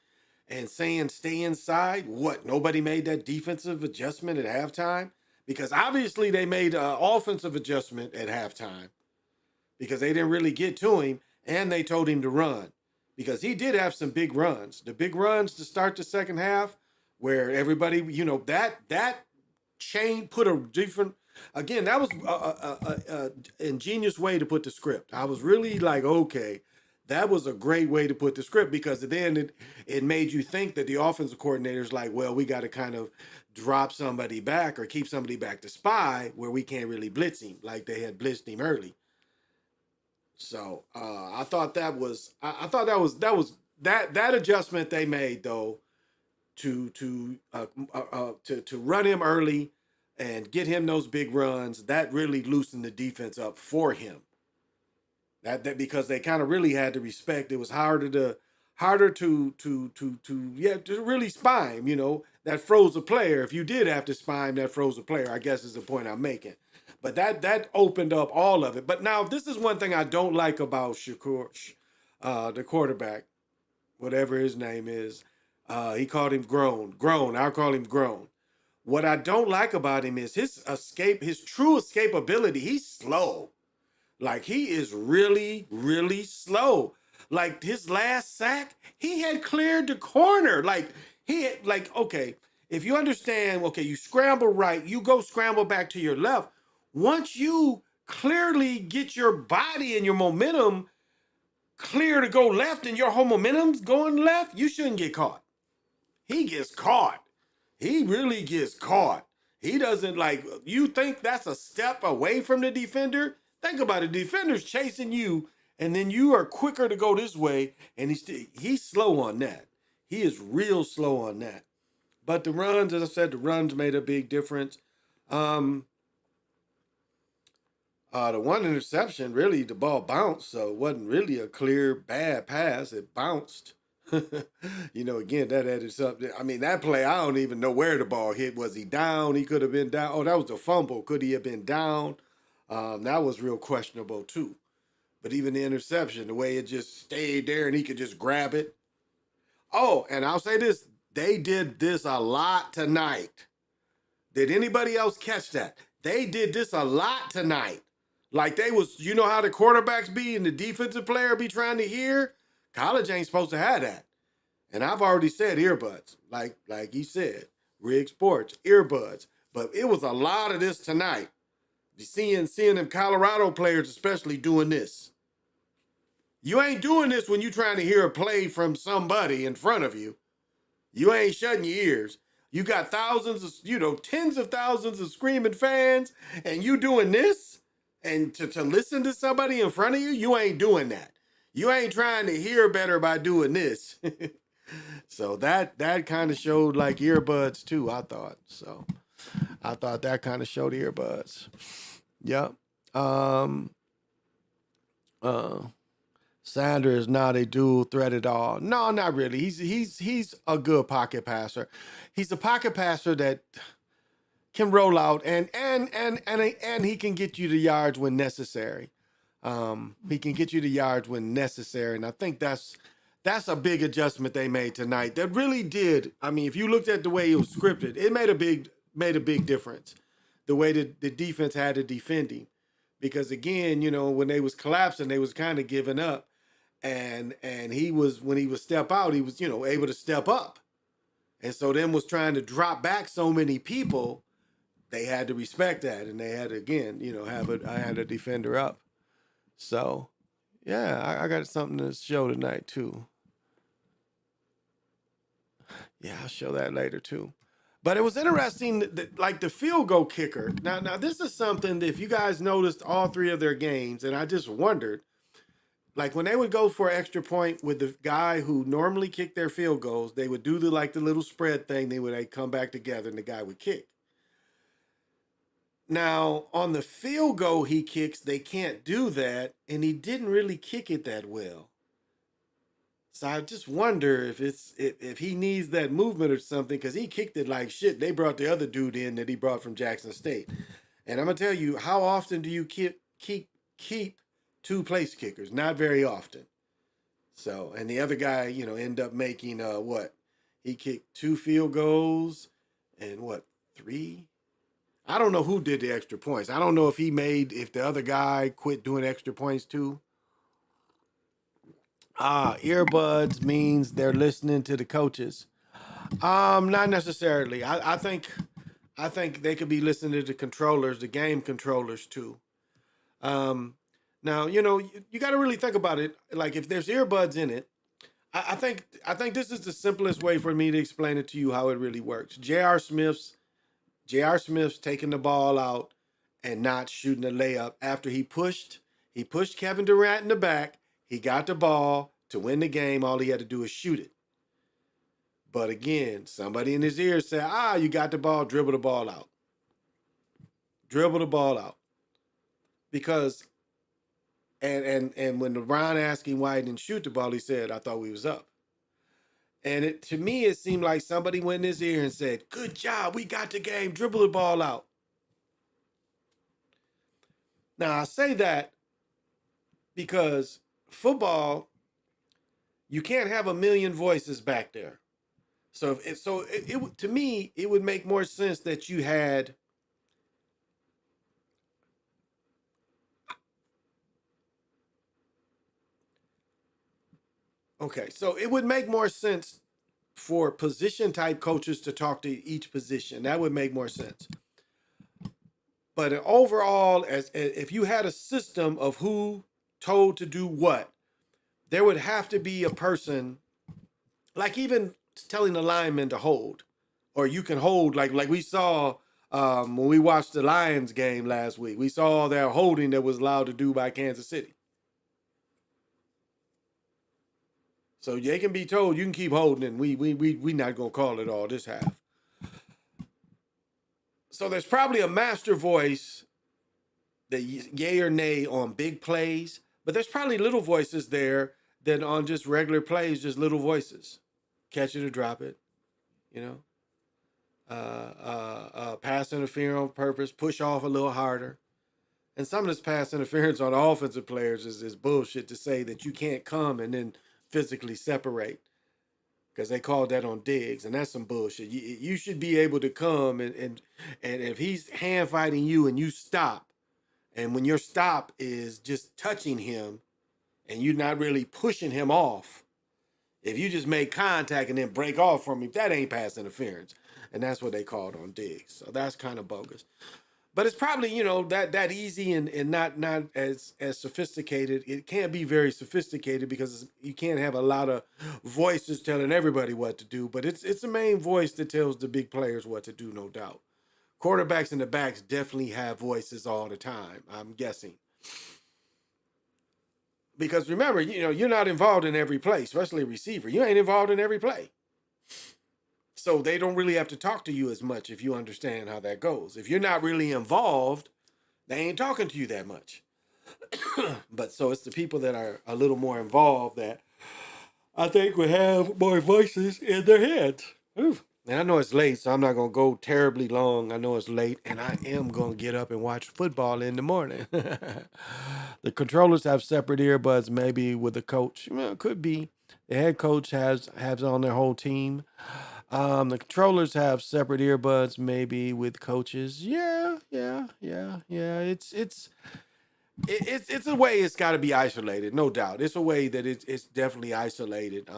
and saying stay inside. What? Nobody made that defensive adjustment at halftime? Because obviously they made an offensive adjustment at halftime because they didn't really get to him, and they told him to run because he did have some big runs. The big runs to start the second half where everybody, that chain put a different, again, that was a ingenious way to put the script. I was really like, okay, that was a great way to put the script because then it made you think that the offensive coordinator's like, well, we got to kind of drop somebody back or keep somebody back to spy where we can't really blitz him like they had blitzed him early. So I thought that adjustment they made though to run him early and get him those big runs, that really loosened the defense up for him. That because they kind of really had to respect. It was harder to really spy him. That froze a player. If you did have to spy him, that froze a player. I guess is the point I'm making. But that opened up all of it. But now this is one thing I don't like about Shakur, the quarterback, whatever his name is. He called him Grown. I'll call him Grown. What I don't like about him is his true escapability. He's slow. Like he is really, really slow. Like his last sack, he had cleared the corner. Okay, if you understand, okay, you scramble right, you go scramble back to your left. Once you clearly get your body and your momentum clear to go left and your whole momentum's going left, you shouldn't get caught. he gets caught. He really gets caught. He doesn't like, you think that's a step away from the defender? Think about it. Defender's chasing you, and then you are quicker to go this way, and he's slow on that. He is real slow on that. But the runs, as I said, the runs made a big difference. The one interception, really, the ball bounced, so it wasn't really a clear bad pass. It bounced. Again, that added something. I mean, that play, I don't even know where the ball hit. Was he down? He could have been down. Oh, that was a fumble. Could he have been down? That was real questionable, too. But even the interception, the way it just stayed there and he could just grab it. Oh, and I'll say this. They did this a lot tonight. Did anybody else catch that? They did this a lot tonight. Like they was, you know how the quarterbacks be and the defensive player be trying to hear? College ain't supposed to have that. And I've already said earbuds, like he said, Rig Sports, earbuds. But it was a lot of this tonight. Seeing them Colorado players especially doing this. You ain't doing this when you trying to hear a play from somebody in front of you. You ain't shutting your ears. You got thousands of, tens of thousands of screaming fans, and you doing this? And to listen to somebody in front of you, you ain't doing that. You ain't trying to hear better by doing this. So that kind of showed like earbuds too, I thought. So I thought that kind of showed earbuds. Yep. Sanders not a dual threat at all. No, not really. He's a good pocket passer. He's a pocket passer that can roll out and he can get you the yards when necessary. He can get you the yards when necessary, and I think that's a big adjustment they made tonight. That really did. I mean, if you looked at the way it was scripted, it made a big difference. The way that the defense had to defend him, because again, when they was collapsing, they was kind of giving up, and he was, when he would step out, he was able to step up, and so them was trying to drop back so many people. They had to respect that, and they had to, again, I had a defender up. So, yeah, I got something to show tonight, too. Yeah, I'll show that later, too. But it was interesting, that like the field goal kicker. Now, this is something that if you guys noticed all three of their games, and I just wondered, like when they would go for an extra point with the guy who normally kicked their field goals, they would do the little spread thing. They'd come back together, and the guy would kick. Now, on the field goal he kicks, they can't do that, and he didn't really kick it that well. So I just wonder if he needs that movement or something, because he kicked it like shit. They brought the other dude in that he brought from Jackson State. And I'm going to tell you, how often do you keep two place kickers? Not very often. So, and the other guy, end up making, he kicked 2 field goals and 3? I don't know who did the extra points. I don't know if the other guy quit doing extra points too. Earbuds means they're listening to the coaches. Not necessarily. I think they could be listening to the controllers, the game controllers too. Now, you got to really think about it. Like if there's earbuds in it, I think this is the simplest way for me to explain it to you how it really works. J.R. Smith's taking the ball out and not shooting a layup after he pushed Kevin Durant in the back. He got the ball to win the game. All he had to do is shoot it. But again, somebody in his ear said, you got the ball, dribble the ball out. Dribble the ball out. Because, and when LeBron asked him why he didn't shoot the ball, he said, I thought we was up. And to me, it seemed like somebody went in his ear and said, good job, we got the game, dribble the ball out. Now, I say that because football, you can't have a million voices back there. So to me, it would make more sense that you had so it would make more sense for position type coaches to talk to each position. That would make more sense. But overall, if you had a system of who told to do what, there would have to be a person, like even telling the lineman to hold, or you can hold like we saw when we watched the Lions game last week. We saw all that holding that was allowed to do by Kansas City. So they can be told you can keep holding, and we not gonna call it all this half. So there's probably a master voice that yay or nay on big plays, but there's probably little voices there that on just regular plays, just little voices, catch it or drop it, you know. Pass interference on purpose, push off a little harder. And some of this pass interference on the offensive players is bullshit to say that you can't come and then physically separate, because they called that on Diggs, and that's some bullshit. You should be able to come and if he's hand fighting you and you stop, and when your stop is just touching him and you're not really pushing him off, if you just make contact and then break off from him, that ain't pass interference. And that's what they called on Diggs. So that's kind of bogus. But it's probably, you know, that easy and not as sophisticated. It can't be very sophisticated because you can't have a lot of voices telling everybody what to do. But it's the main voice that tells the big players what to do, no doubt. Quarterbacks and the backs definitely have voices all the time, I'm guessing. Because remember, you know, you're not involved in every play, especially a receiver. You ain't involved in every play. So they don't really have to talk to you as much if you understand how that goes. If you're not really involved, they ain't talking to you that much. But so it's the people that are a little more involved that I think would have more voices in their heads. Ooh. And I know it's late, so I'm not going to go terribly long. I know it's late, and I am going to get up and watch football in the morning. The controllers have separate earbuds, maybe with the coach. Well, it could be. The head coach has on their whole team. The controllers have separate earbuds, maybe with coaches. Yeah. It's a way it's got to be isolated, no doubt. It's a way that it's definitely isolated.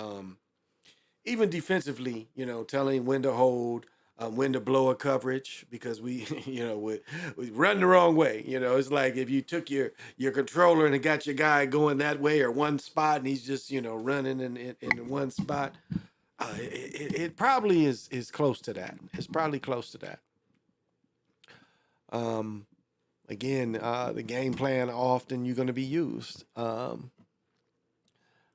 Even defensively, you know, telling when to hold, when to blow a coverage, because we, you know, we run the wrong way. You know, it's like if you took your controller and it got your guy going that way or one spot, and he's just, you know, running in one spot. It probably is close to that. It's probably close to that. Again, the game plan often you're going to be used.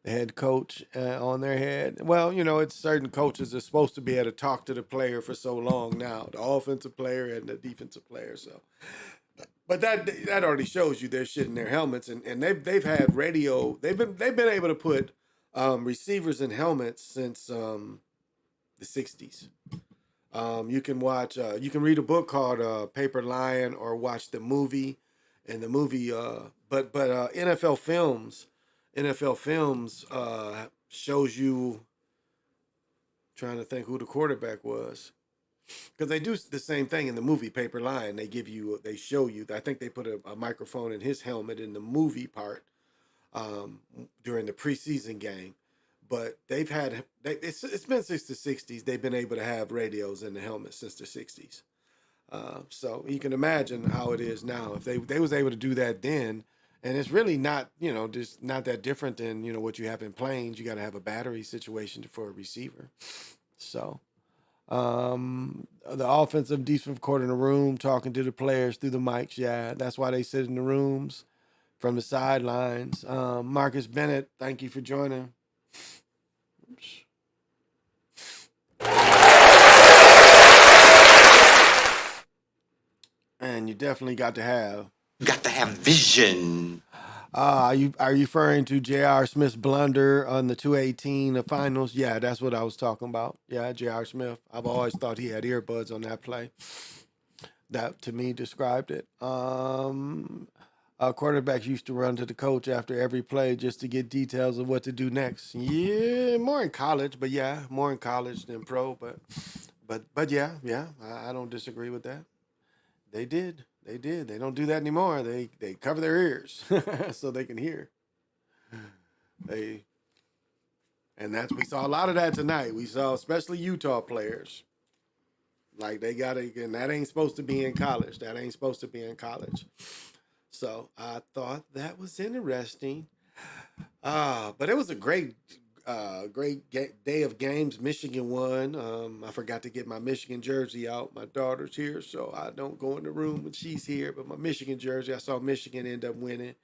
The head coach on their head. Well, you know, it's certain coaches are supposed to be able to talk to the player for so long now, the offensive player and the defensive player. So, but that already shows you they're shitting their helmets, and they've had radio. They've been able to put receivers in helmets since the 60s. You can watch. You can read a book called Paper Lion or watch the movie, and the movie. But NFL Films shows you. Trying to think who the quarterback was, because they do the same thing in the movie Paper Lion. They show you. I think they put a microphone in his helmet in the movie part during the preseason game. But it's been since the 60s. They've been able to have radios in the helmet since the 60s. So you can imagine how it is now. If they was able to do that then, and it's really not, you know, just not that different than, you know, what you have in planes. You got to have a battery situation for a receiver. So the offensive defensive court in the room talking to the players through the mics. Yeah, that's why they sit in the rooms from the sidelines. Marcus Bennett, thank you for joining. Oops. And you definitely got to have vision. Are you referring to J.R. Smith's blunder on the 2018 finals? Yeah, that's what I was talking about. Yeah, J.R. Smith. I've always thought he had earbuds on that play. That to me described it. Quarterbacks used to run to the coach after every play just to get details of what to do next. Yeah, more in college, but yeah, more in college than pro. But yeah, I don't disagree with that. They did. They don't do that anymore. They cover their ears so they can hear. We saw a lot of that tonight. We saw especially Utah players. Like they got it, and that ain't supposed to be in college. So I thought that was interesting. But it was a great day of games. Michigan won. I forgot to get my Michigan jersey out. My daughter's here, so I don't go in the room when she's here. But my Michigan jersey, I saw Michigan end up winning.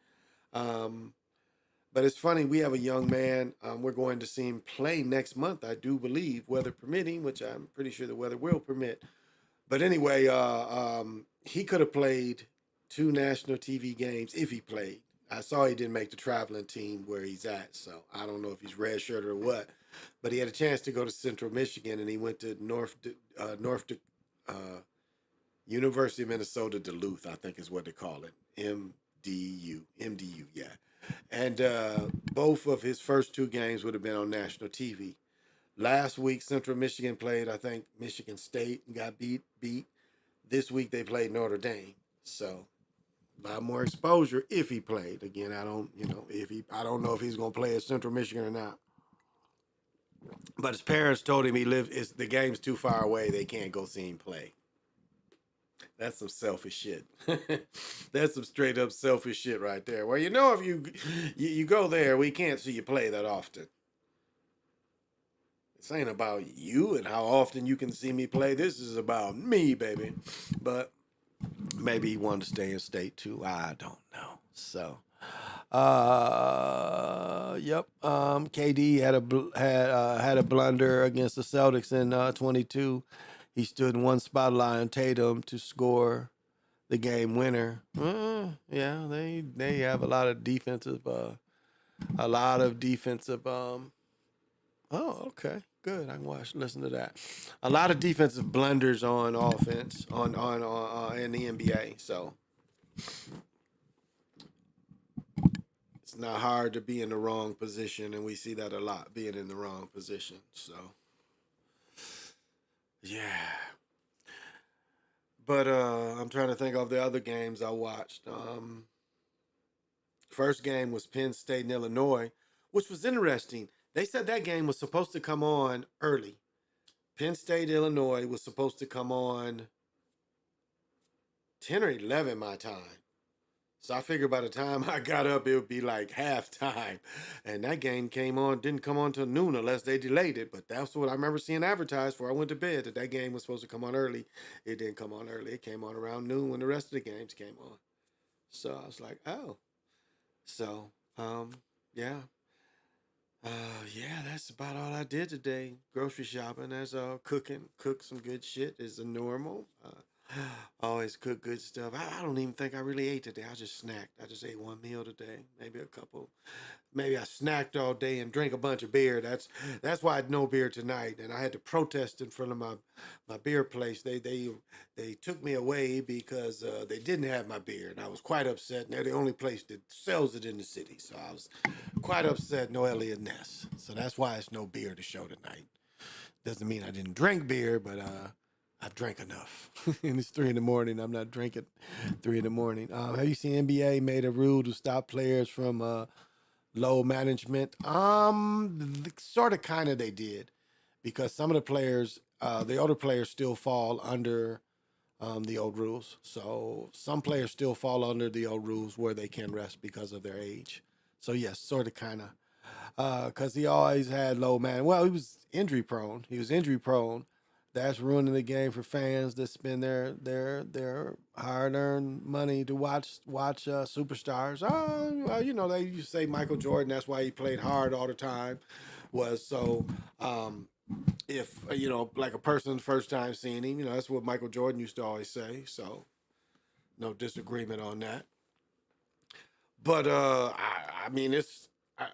But it's funny, we have a young man. We're going to see him play next month, I do believe, weather permitting, which I'm pretty sure the weather will permit. But anyway, he could have played 2 national TV games if he played. I saw he didn't make the traveling team where he's at, so I don't know if he's redshirt or what. But he had a chance to go to Central Michigan, and he went to University of Minnesota Duluth, I think is what they call it, MDU, yeah. And both of his first 2 games would have been on national TV. Last week, Central Michigan played, I think, Michigan State and got beat. This week they played Notre Dame. So a lot more exposure if he played. Again, I don't know if he's gonna play at Central Michigan or not. But his parents told him the game's too far away, they can't go see him play. That's some selfish shit. That's some straight up selfish shit right there. Well, if you go there, we can't see you play that often. This ain't about you and how often you can see me play. This is about me, baby. But maybe he wanted to stay in state too. I don't know. So, yep. KD had a blunder against the Celtics in 22. He stood in one spotlight on Tatum to score the game winner. Yeah, they have a lot of defensive. Oh, okay, good. I can listen to that. A lot of defensive blunders on offense on in the NBA. So it's not hard to be in the wrong position, and we see that a lot, being in the wrong position. So yeah. But I'm trying to think of the other games I watched. First game was Penn State and Illinois, which was interesting. They said that game was supposed to come on early. Penn State, Illinois was supposed to come on 10 or 11 my time. So I figured by the time I got up, it would be like halftime. And that game didn't come on till noon unless they delayed it. But that's what I remember seeing advertised before I went to bed, that game was supposed to come on early. It didn't come on early. It came on around noon when the rest of the games came on. So I was like, oh. So, yeah. Yeah, that's about all I did today. Grocery shopping, that's all. Cooking, cook some good shit is a normal. Always cook good stuff. I don't even think I really ate today. I just snacked. I just ate one meal today, maybe a couple. Maybe I snacked all day and drank a bunch of beer. That's why I had no beer tonight. And I had to protest in front of my beer place. They took me away because they didn't have my beer, and I was quite upset. And they're the only place that sells it in the city, so I was quite upset. No Elliot Ness, so that's why it's no beer to show tonight. Doesn't mean I didn't drink beer, but I drank enough. And it's 3 a.m. I'm not drinking 3 a.m. Have you seen NBA made a rule to stop players from low management? Sort of, kind of they did, because some of the players, the older players still fall under the old rules. So some players still fall under the old rules where they can rest because of their age. So yes, sort of, kind of, because he always had low man. Well, he was injury prone. That's ruining the game for fans that spend their hard-earned money to watch superstars. Well, they used to say Michael Jordan, that's why he played hard all the time, was so if like a person's first time seeing him, that's what Michael Jordan used to always say. So no disagreement on that. But I mean,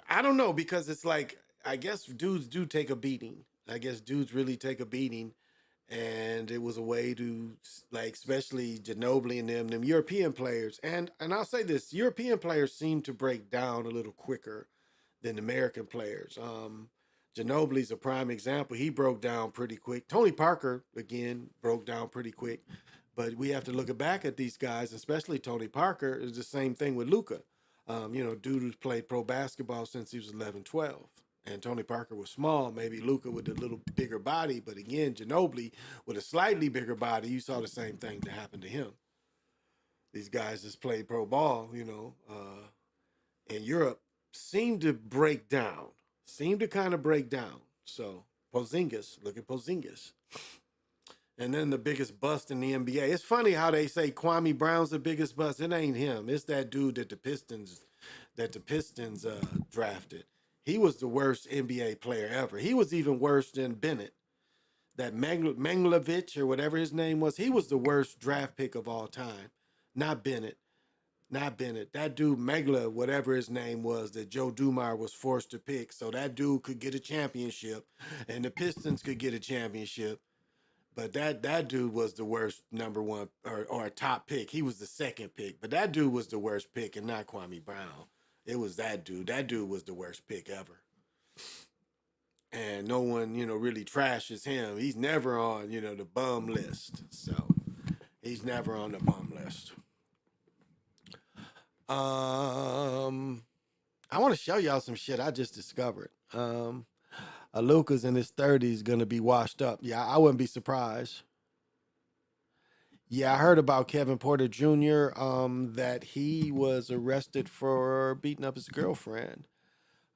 I don't know, because it's like, I guess dudes do take a beating. I guess dudes really take a beating. And it was a way to, like, especially Ginobili and them European players. And I'll say this, European players seem to break down a little quicker than American players. Ginobili's a prime example. He broke down pretty quick. Tony Parker, again, broke down pretty quick. But we have to look back at these guys, especially Tony Parker. It's the same thing with Luka. Dude who's played pro basketball since he was 11, 12. And Tony Parker was small, maybe Luka with a little bigger body. But again, Ginobili with a slightly bigger body, you saw the same thing that happened to him. These guys that played pro ball, in Europe, seem to break down. seemed to kind of break down. So Porzingis, look at Porzingis. And then the biggest bust in the NBA. It's funny how they say Kwame Brown's the biggest bust. It ain't him. It's that dude that the Pistons drafted. He was the worst NBA player ever. He was even worse than Bennett. That Menglovich or whatever his name was, he was the worst draft pick of all time. Not Bennett. Not Bennett. That dude Megla, whatever his name was, that Joe Dumars was forced to pick. So that dude could get a championship and the Pistons could get a championship. But that dude was the worst number one or top pick. He was the second pick. But that dude was the worst pick and not Kwame Brown. It was that dude. That dude was the worst pick ever. And no one, really trashes him. He's never on, the bum list. So he's never on the bum list. I want to show y'all some shit I just discovered. Luka's in his 30s gonna be washed up. Yeah, I wouldn't be surprised. Yeah, I heard about Kevin Porter Jr. That he was arrested for beating up his girlfriend.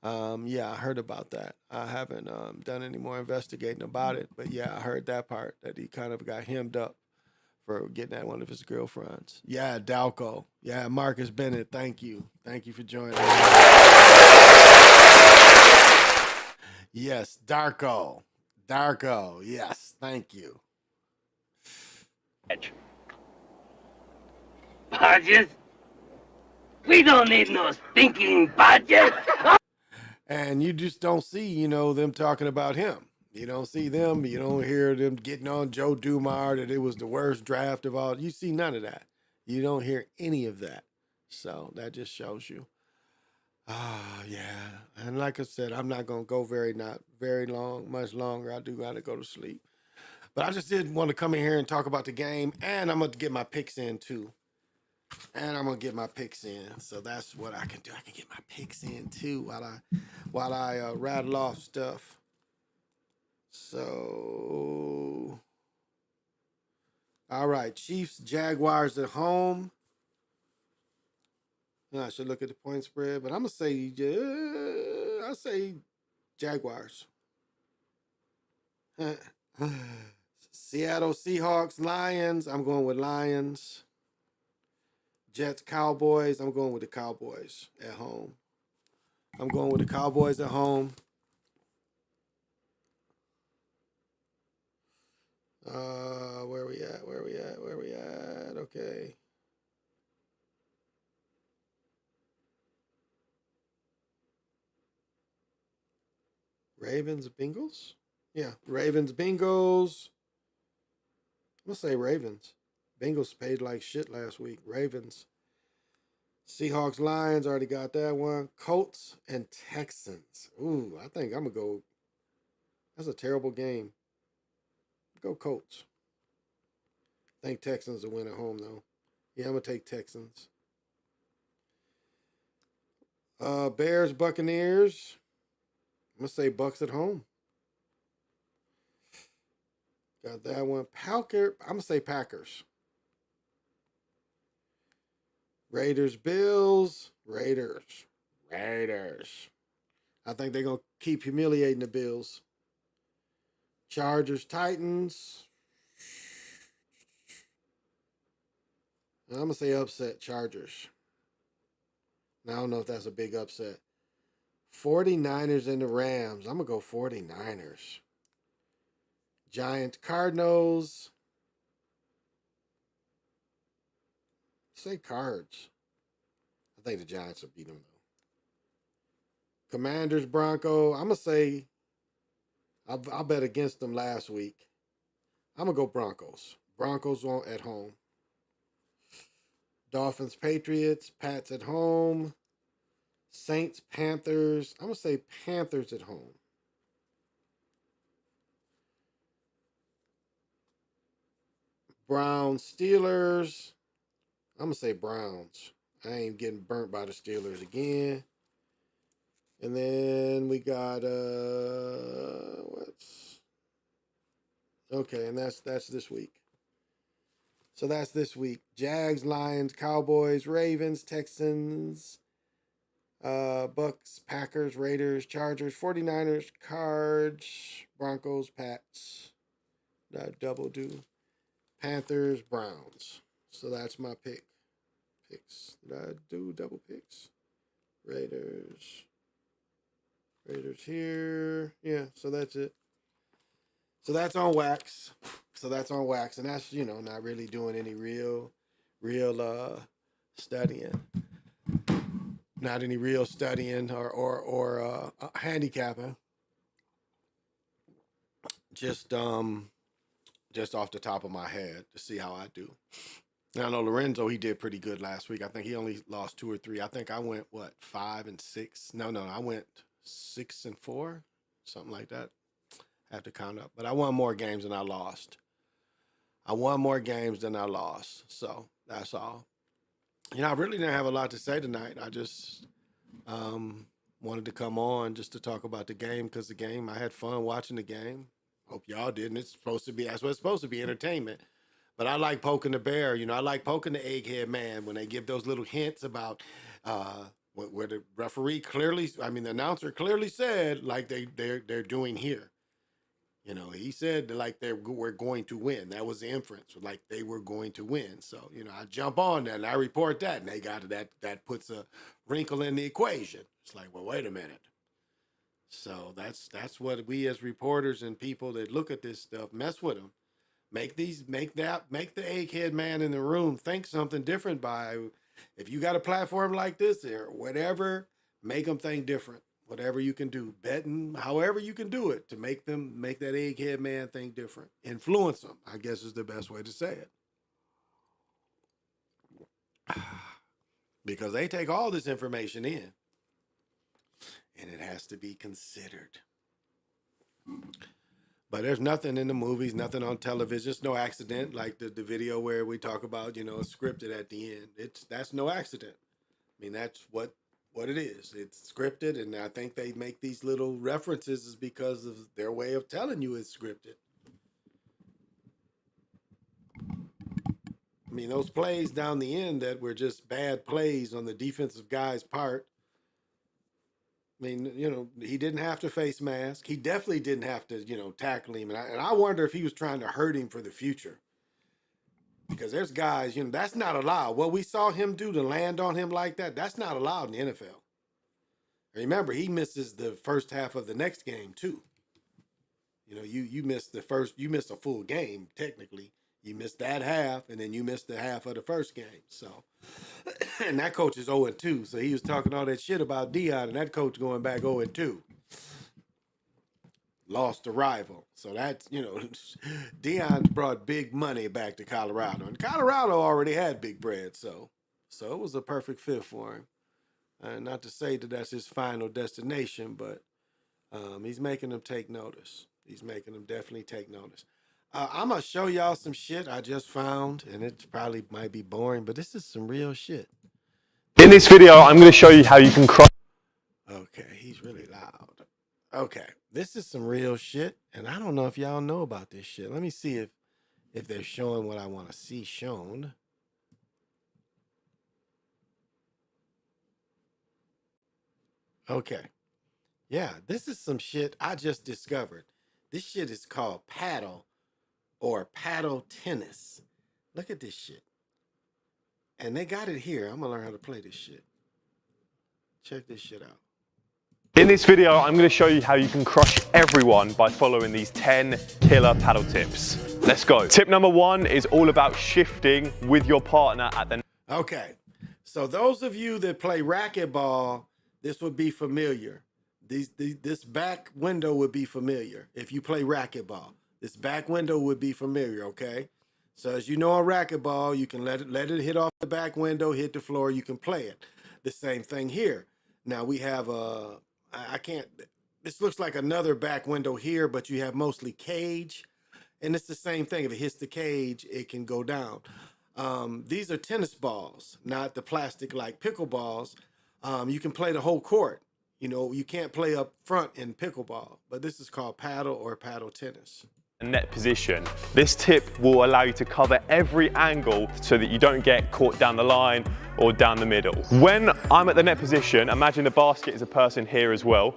Yeah, I heard about that. I haven't done any more investigating about it, but yeah, I heard that part, that he kind of got hemmed up for getting at one of his girlfriends. Yeah, Dalco. Yeah, Marcus Bennett, thank you. Thank you for joining us. Yes, Darko. Darko, yes, thank you. Badges? We don't need no stinking badges. And you just don't see, them talking about him. You don't see them. You don't hear them getting on Joe Dumars that it was the worst draft of all. You see none of that. You don't hear any of that. So that just shows you. Yeah. And like I said, I'm not going to go much longer. I do got to go to sleep. But I just did want to come in here and talk about the game. And I'm going to get my picks in too. So that's what I can do. I can get my picks in too while I rattle off stuff. So, all right, Chiefs, Jaguars at home. I should look at the point spread, but I'm gonna say, I say Jaguars. Seattle Seahawks, Lions. I'm going with Lions. Jets, Cowboys. I'm going with the Cowboys at home. Where we at? Okay. Ravens, Bengals? Yeah, Ravens, Bengals. I'm going to say Ravens. Bengals paid like shit last week. Ravens. Seahawks, Lions, already got that one. Colts and Texans. Ooh, I think I'm going to go. That's a terrible game. Go Colts. I think Texans will win at home, though. Yeah, I'm going to take Texans. Bears, Buccaneers. I'm going to say Bucks at home. Got that one. I'm going to say Packers. Raiders, Bills. Raiders. I think they're going to keep humiliating the Bills. Chargers, Titans. I'm going to say upset Chargers. Now, I don't know if that's a big upset. 49ers and the Rams. I'm going to go 49ers. Giants, Cardinals. Say Cards. I think the Giants will beat them, though. Commanders, Bronco. I'm going to say, I bet against them last week. I'm going to go Broncos. Broncos at home. Dolphins, Patriots. Pats at home. Saints, Panthers. I'm going to say Panthers at home. Browns, Steelers. I'm going to say Browns. I ain't getting burnt by the Steelers again. And then we got and that's this week. So that's this week. Jags, Lions, Cowboys, Ravens, Texans, Bucks, Packers, Raiders, Chargers, 49ers, Cards, Broncos, Pats. Double do. Panthers, Browns. So that's my picks. Did I do double picks? Raiders here. Yeah, so that's it. So that's on wax. And that's, not really doing any real studying. Not any real studying or handicapping. Just off the top of my head to see how I do. Now I know Lorenzo, he did pretty good last week. I think he only lost 2 or 3. I think I went 5-6. No, I went 6-4, something like that. I have to count up, but I won more games than I lost. So that's all. I really didn't have a lot to say tonight. I just wanted to come on just to talk about the game because I had fun watching the game. Hope y'all didn't. That's what it's supposed to be, entertainment. But I like poking the bear. I like poking the egghead man when they give those little hints about where the referee the announcer clearly said, like they're doing here. He said like we're going to win. That was the inference, like they were going to win. So, I jump on that and I report that, and they got that puts a wrinkle in the equation. It's like, well, wait a minute. So that's what we as reporters and people that look at this stuff mess with them. Make the egghead man in the room think something different by, if you got a platform like this or whatever, make them think different. Whatever you can do, betting, however you can do it to make that egghead man think different. Influence them, I guess is the best way to say it. Because they take all this information in and it has to be considered. But there's nothing in the movies, nothing on television. It's no accident, like the video where we talk about, it's scripted at the end. That's no accident. That's what it is. It's scripted, and I think they make these little references is because of their way of telling you it's scripted. Those plays down the end that were just bad plays on the defensive guy's part. He didn't have to face mask. He definitely didn't have to, tackle him. And I wonder if he was trying to hurt him for the future. Because there's guys, that's not allowed. What we saw him do to land on him like that, that's not allowed in the NFL. Remember, he misses the first half of the next game too. You missed you missed a full game, technically. You missed that half, and then you missed the half of the first game. So, and that coach is 0-2. So he was talking all that shit about Dion, and that coach going back 0-2. Lost a rival. So that's, Dion's brought big money back to Colorado. And Colorado already had big bread, so it was a perfect fit for him. Not to say that that's his final destination, but he's making them take notice. He's making them definitely take notice. I'm going to show y'all some shit I just found, and it probably might be boring, but this is some real shit. In this video, I'm going to show you how you can cross. Okay, he's really loud. Okay, this is some real shit, and I don't know if y'all know about this shit. Let me see if they're showing what I want to see shown. Okay. Yeah, this is some shit I just discovered. This shit is called paddle or paddle tennis. Look at this shit. And they got it here. I'm going to learn how to play this shit. Check this shit out. In this video, I'm going to show you how you can crush everyone by following these 10 killer paddle tips. Let's go. Tip number 1 is all about shifting with your partner at the... Okay, so those of you that play racquetball, this would be familiar. This back window would be familiar. If you play racquetball, this back window would be familiar, okay? So as you know on racquetball, you can let it hit off the back window, hit the floor, you can play it. The same thing here. Now we have this looks like another back window here, but you have mostly cage. And it's the same thing. If it hits the cage, it can go down. These are tennis balls, not the plastic like pickleballs. You can play the whole court. You can't play up front in pickleball, but this is called paddle or paddle tennis. net position. This tip will allow you to cover every angle so that you don't get caught down the line or down the middle. When I'm at the net position, imagine the basket is a person here as well.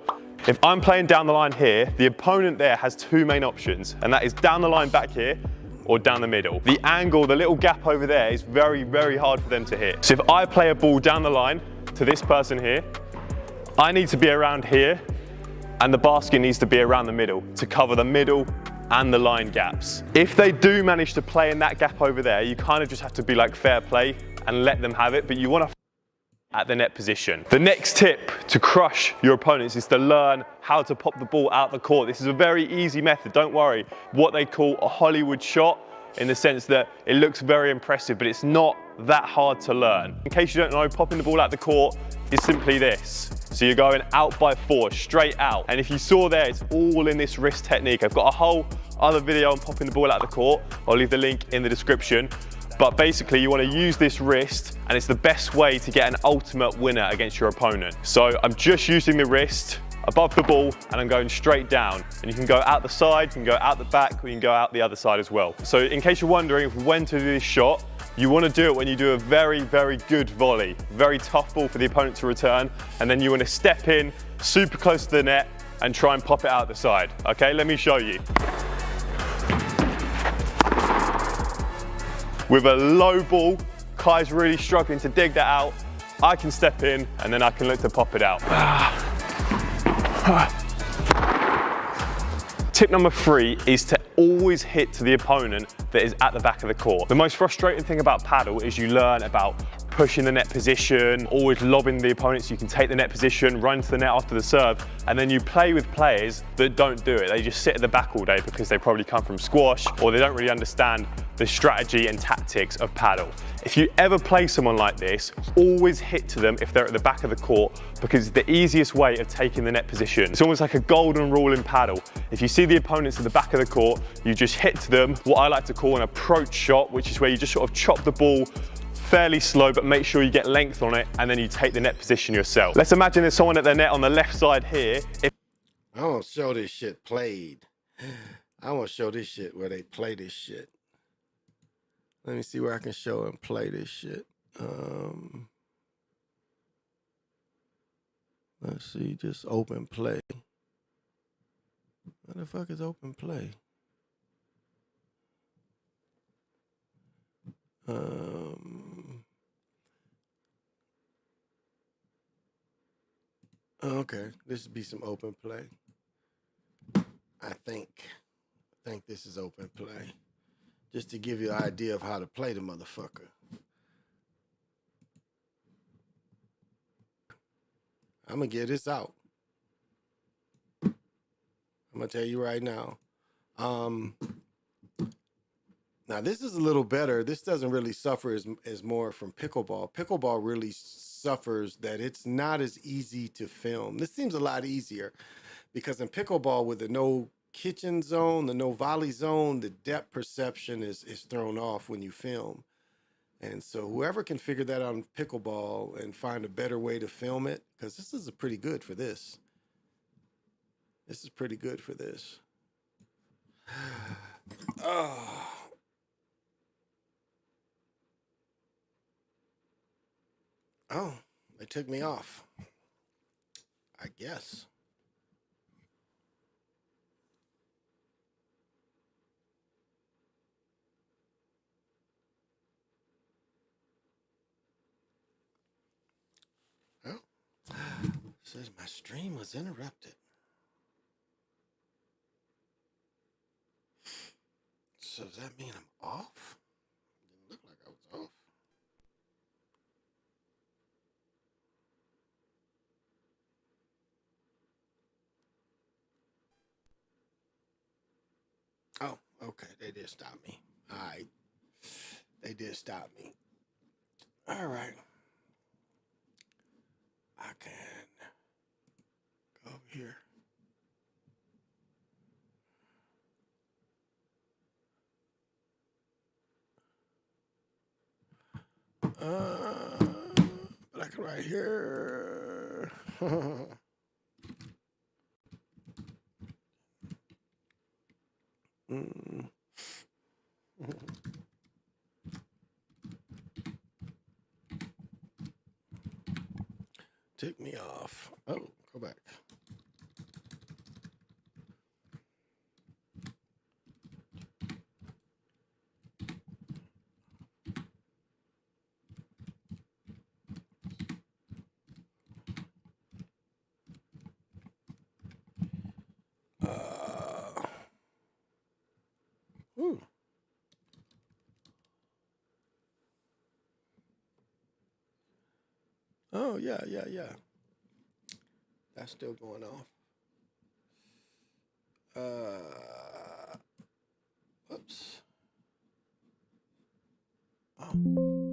If I'm playing down the line here, the opponent there has two main options, and that is down the line back here or down the middle. The angle, the little gap over there is very, very hard for them to hit. So if I play a ball down the line to this person here, I need to be around here, and the basket needs to be around the middle to cover the middle and the line gaps. If they do manage to play in that gap over there, you kind of just have to be like fair play and let them have it, but you want to at the net position. The next tip to crush your opponents is to learn how to pop the ball out the court. This is a very easy method, don't worry. What they call a Hollywood shot, in the sense that it looks very impressive, but it's not that hard to learn. In case you don't know, popping the ball out the court is simply this. So you're going out by force, straight out. And if you saw there, it's all in this wrist technique. I've got a whole other video on popping the ball out the court. I'll leave the link in the description. But basically you want to use this wrist, and it's the best way to get an ultimate winner against your opponent. So I'm just using the wrist above the ball, and I'm going straight down. And you can go out the side, you can go out the back, or you can go out the other side as well. So in case you're wondering when to do this shot, you want to do it when you do a very, very good volley. Very tough ball for the opponent to return, and then you want to step in super close to the net and try and pop it out the side. Okay, let me show you. With a low ball, Kai's really struggling to dig that out. I can step in, and then I can look to pop it out. Tip number 3 is to always hit to the opponent that is at the back of the court. The most frustrating thing about paddle is you learn about pushing the net position, always lobbing the opponent so you can take the net position, run to the net after the serve, and then you play with players that don't do it. They just sit at the back all day because they probably come from squash, or they don't really understand the strategy and tactics of paddle. If you ever play someone like this, always hit to them if they're at the back of the court, because it's the easiest way of taking the net position. It's almost like a golden rule in paddle. If you see the opponents at the back of the court, you just hit to them, what I like to call an approach shot, which is where you just sort of chop the ball fairly slow, but make sure you get length on it, and then you take the net position yourself. Let's imagine there's someone at the net on the left side here. I want to show this shit played. I want to show this shit where they play this shit. Let me see where I can show and play this shit. Let's see, just open play. What the fuck is open play? Okay, this would be some open play. I think this is open play. Just to give you an idea of how to play the motherfucker. I'm gonna get this out. I'm gonna tell you right now. Now this is a little better. This doesn't really suffer as more from pickleball. Pickleball really suffers that it's not as easy to film. This seems a lot easier because in pickleball with the no kitchen zone, the no volley zone, the depth perception is thrown off when you film. And so whoever can figure that out in pickleball and find a better way to film it, because this is pretty good for this. This is pretty good for this. Oh, they took me off. I guess. Oh, says my stream was interrupted. So does that mean I'm off? Didn't look like I was off. Oh, okay. They did stop me. All right. They did stop me. All right. I can go over here. Like right here. Tick me off. Oh, go back. Oh, yeah. That's still going off. Whoops. Oh.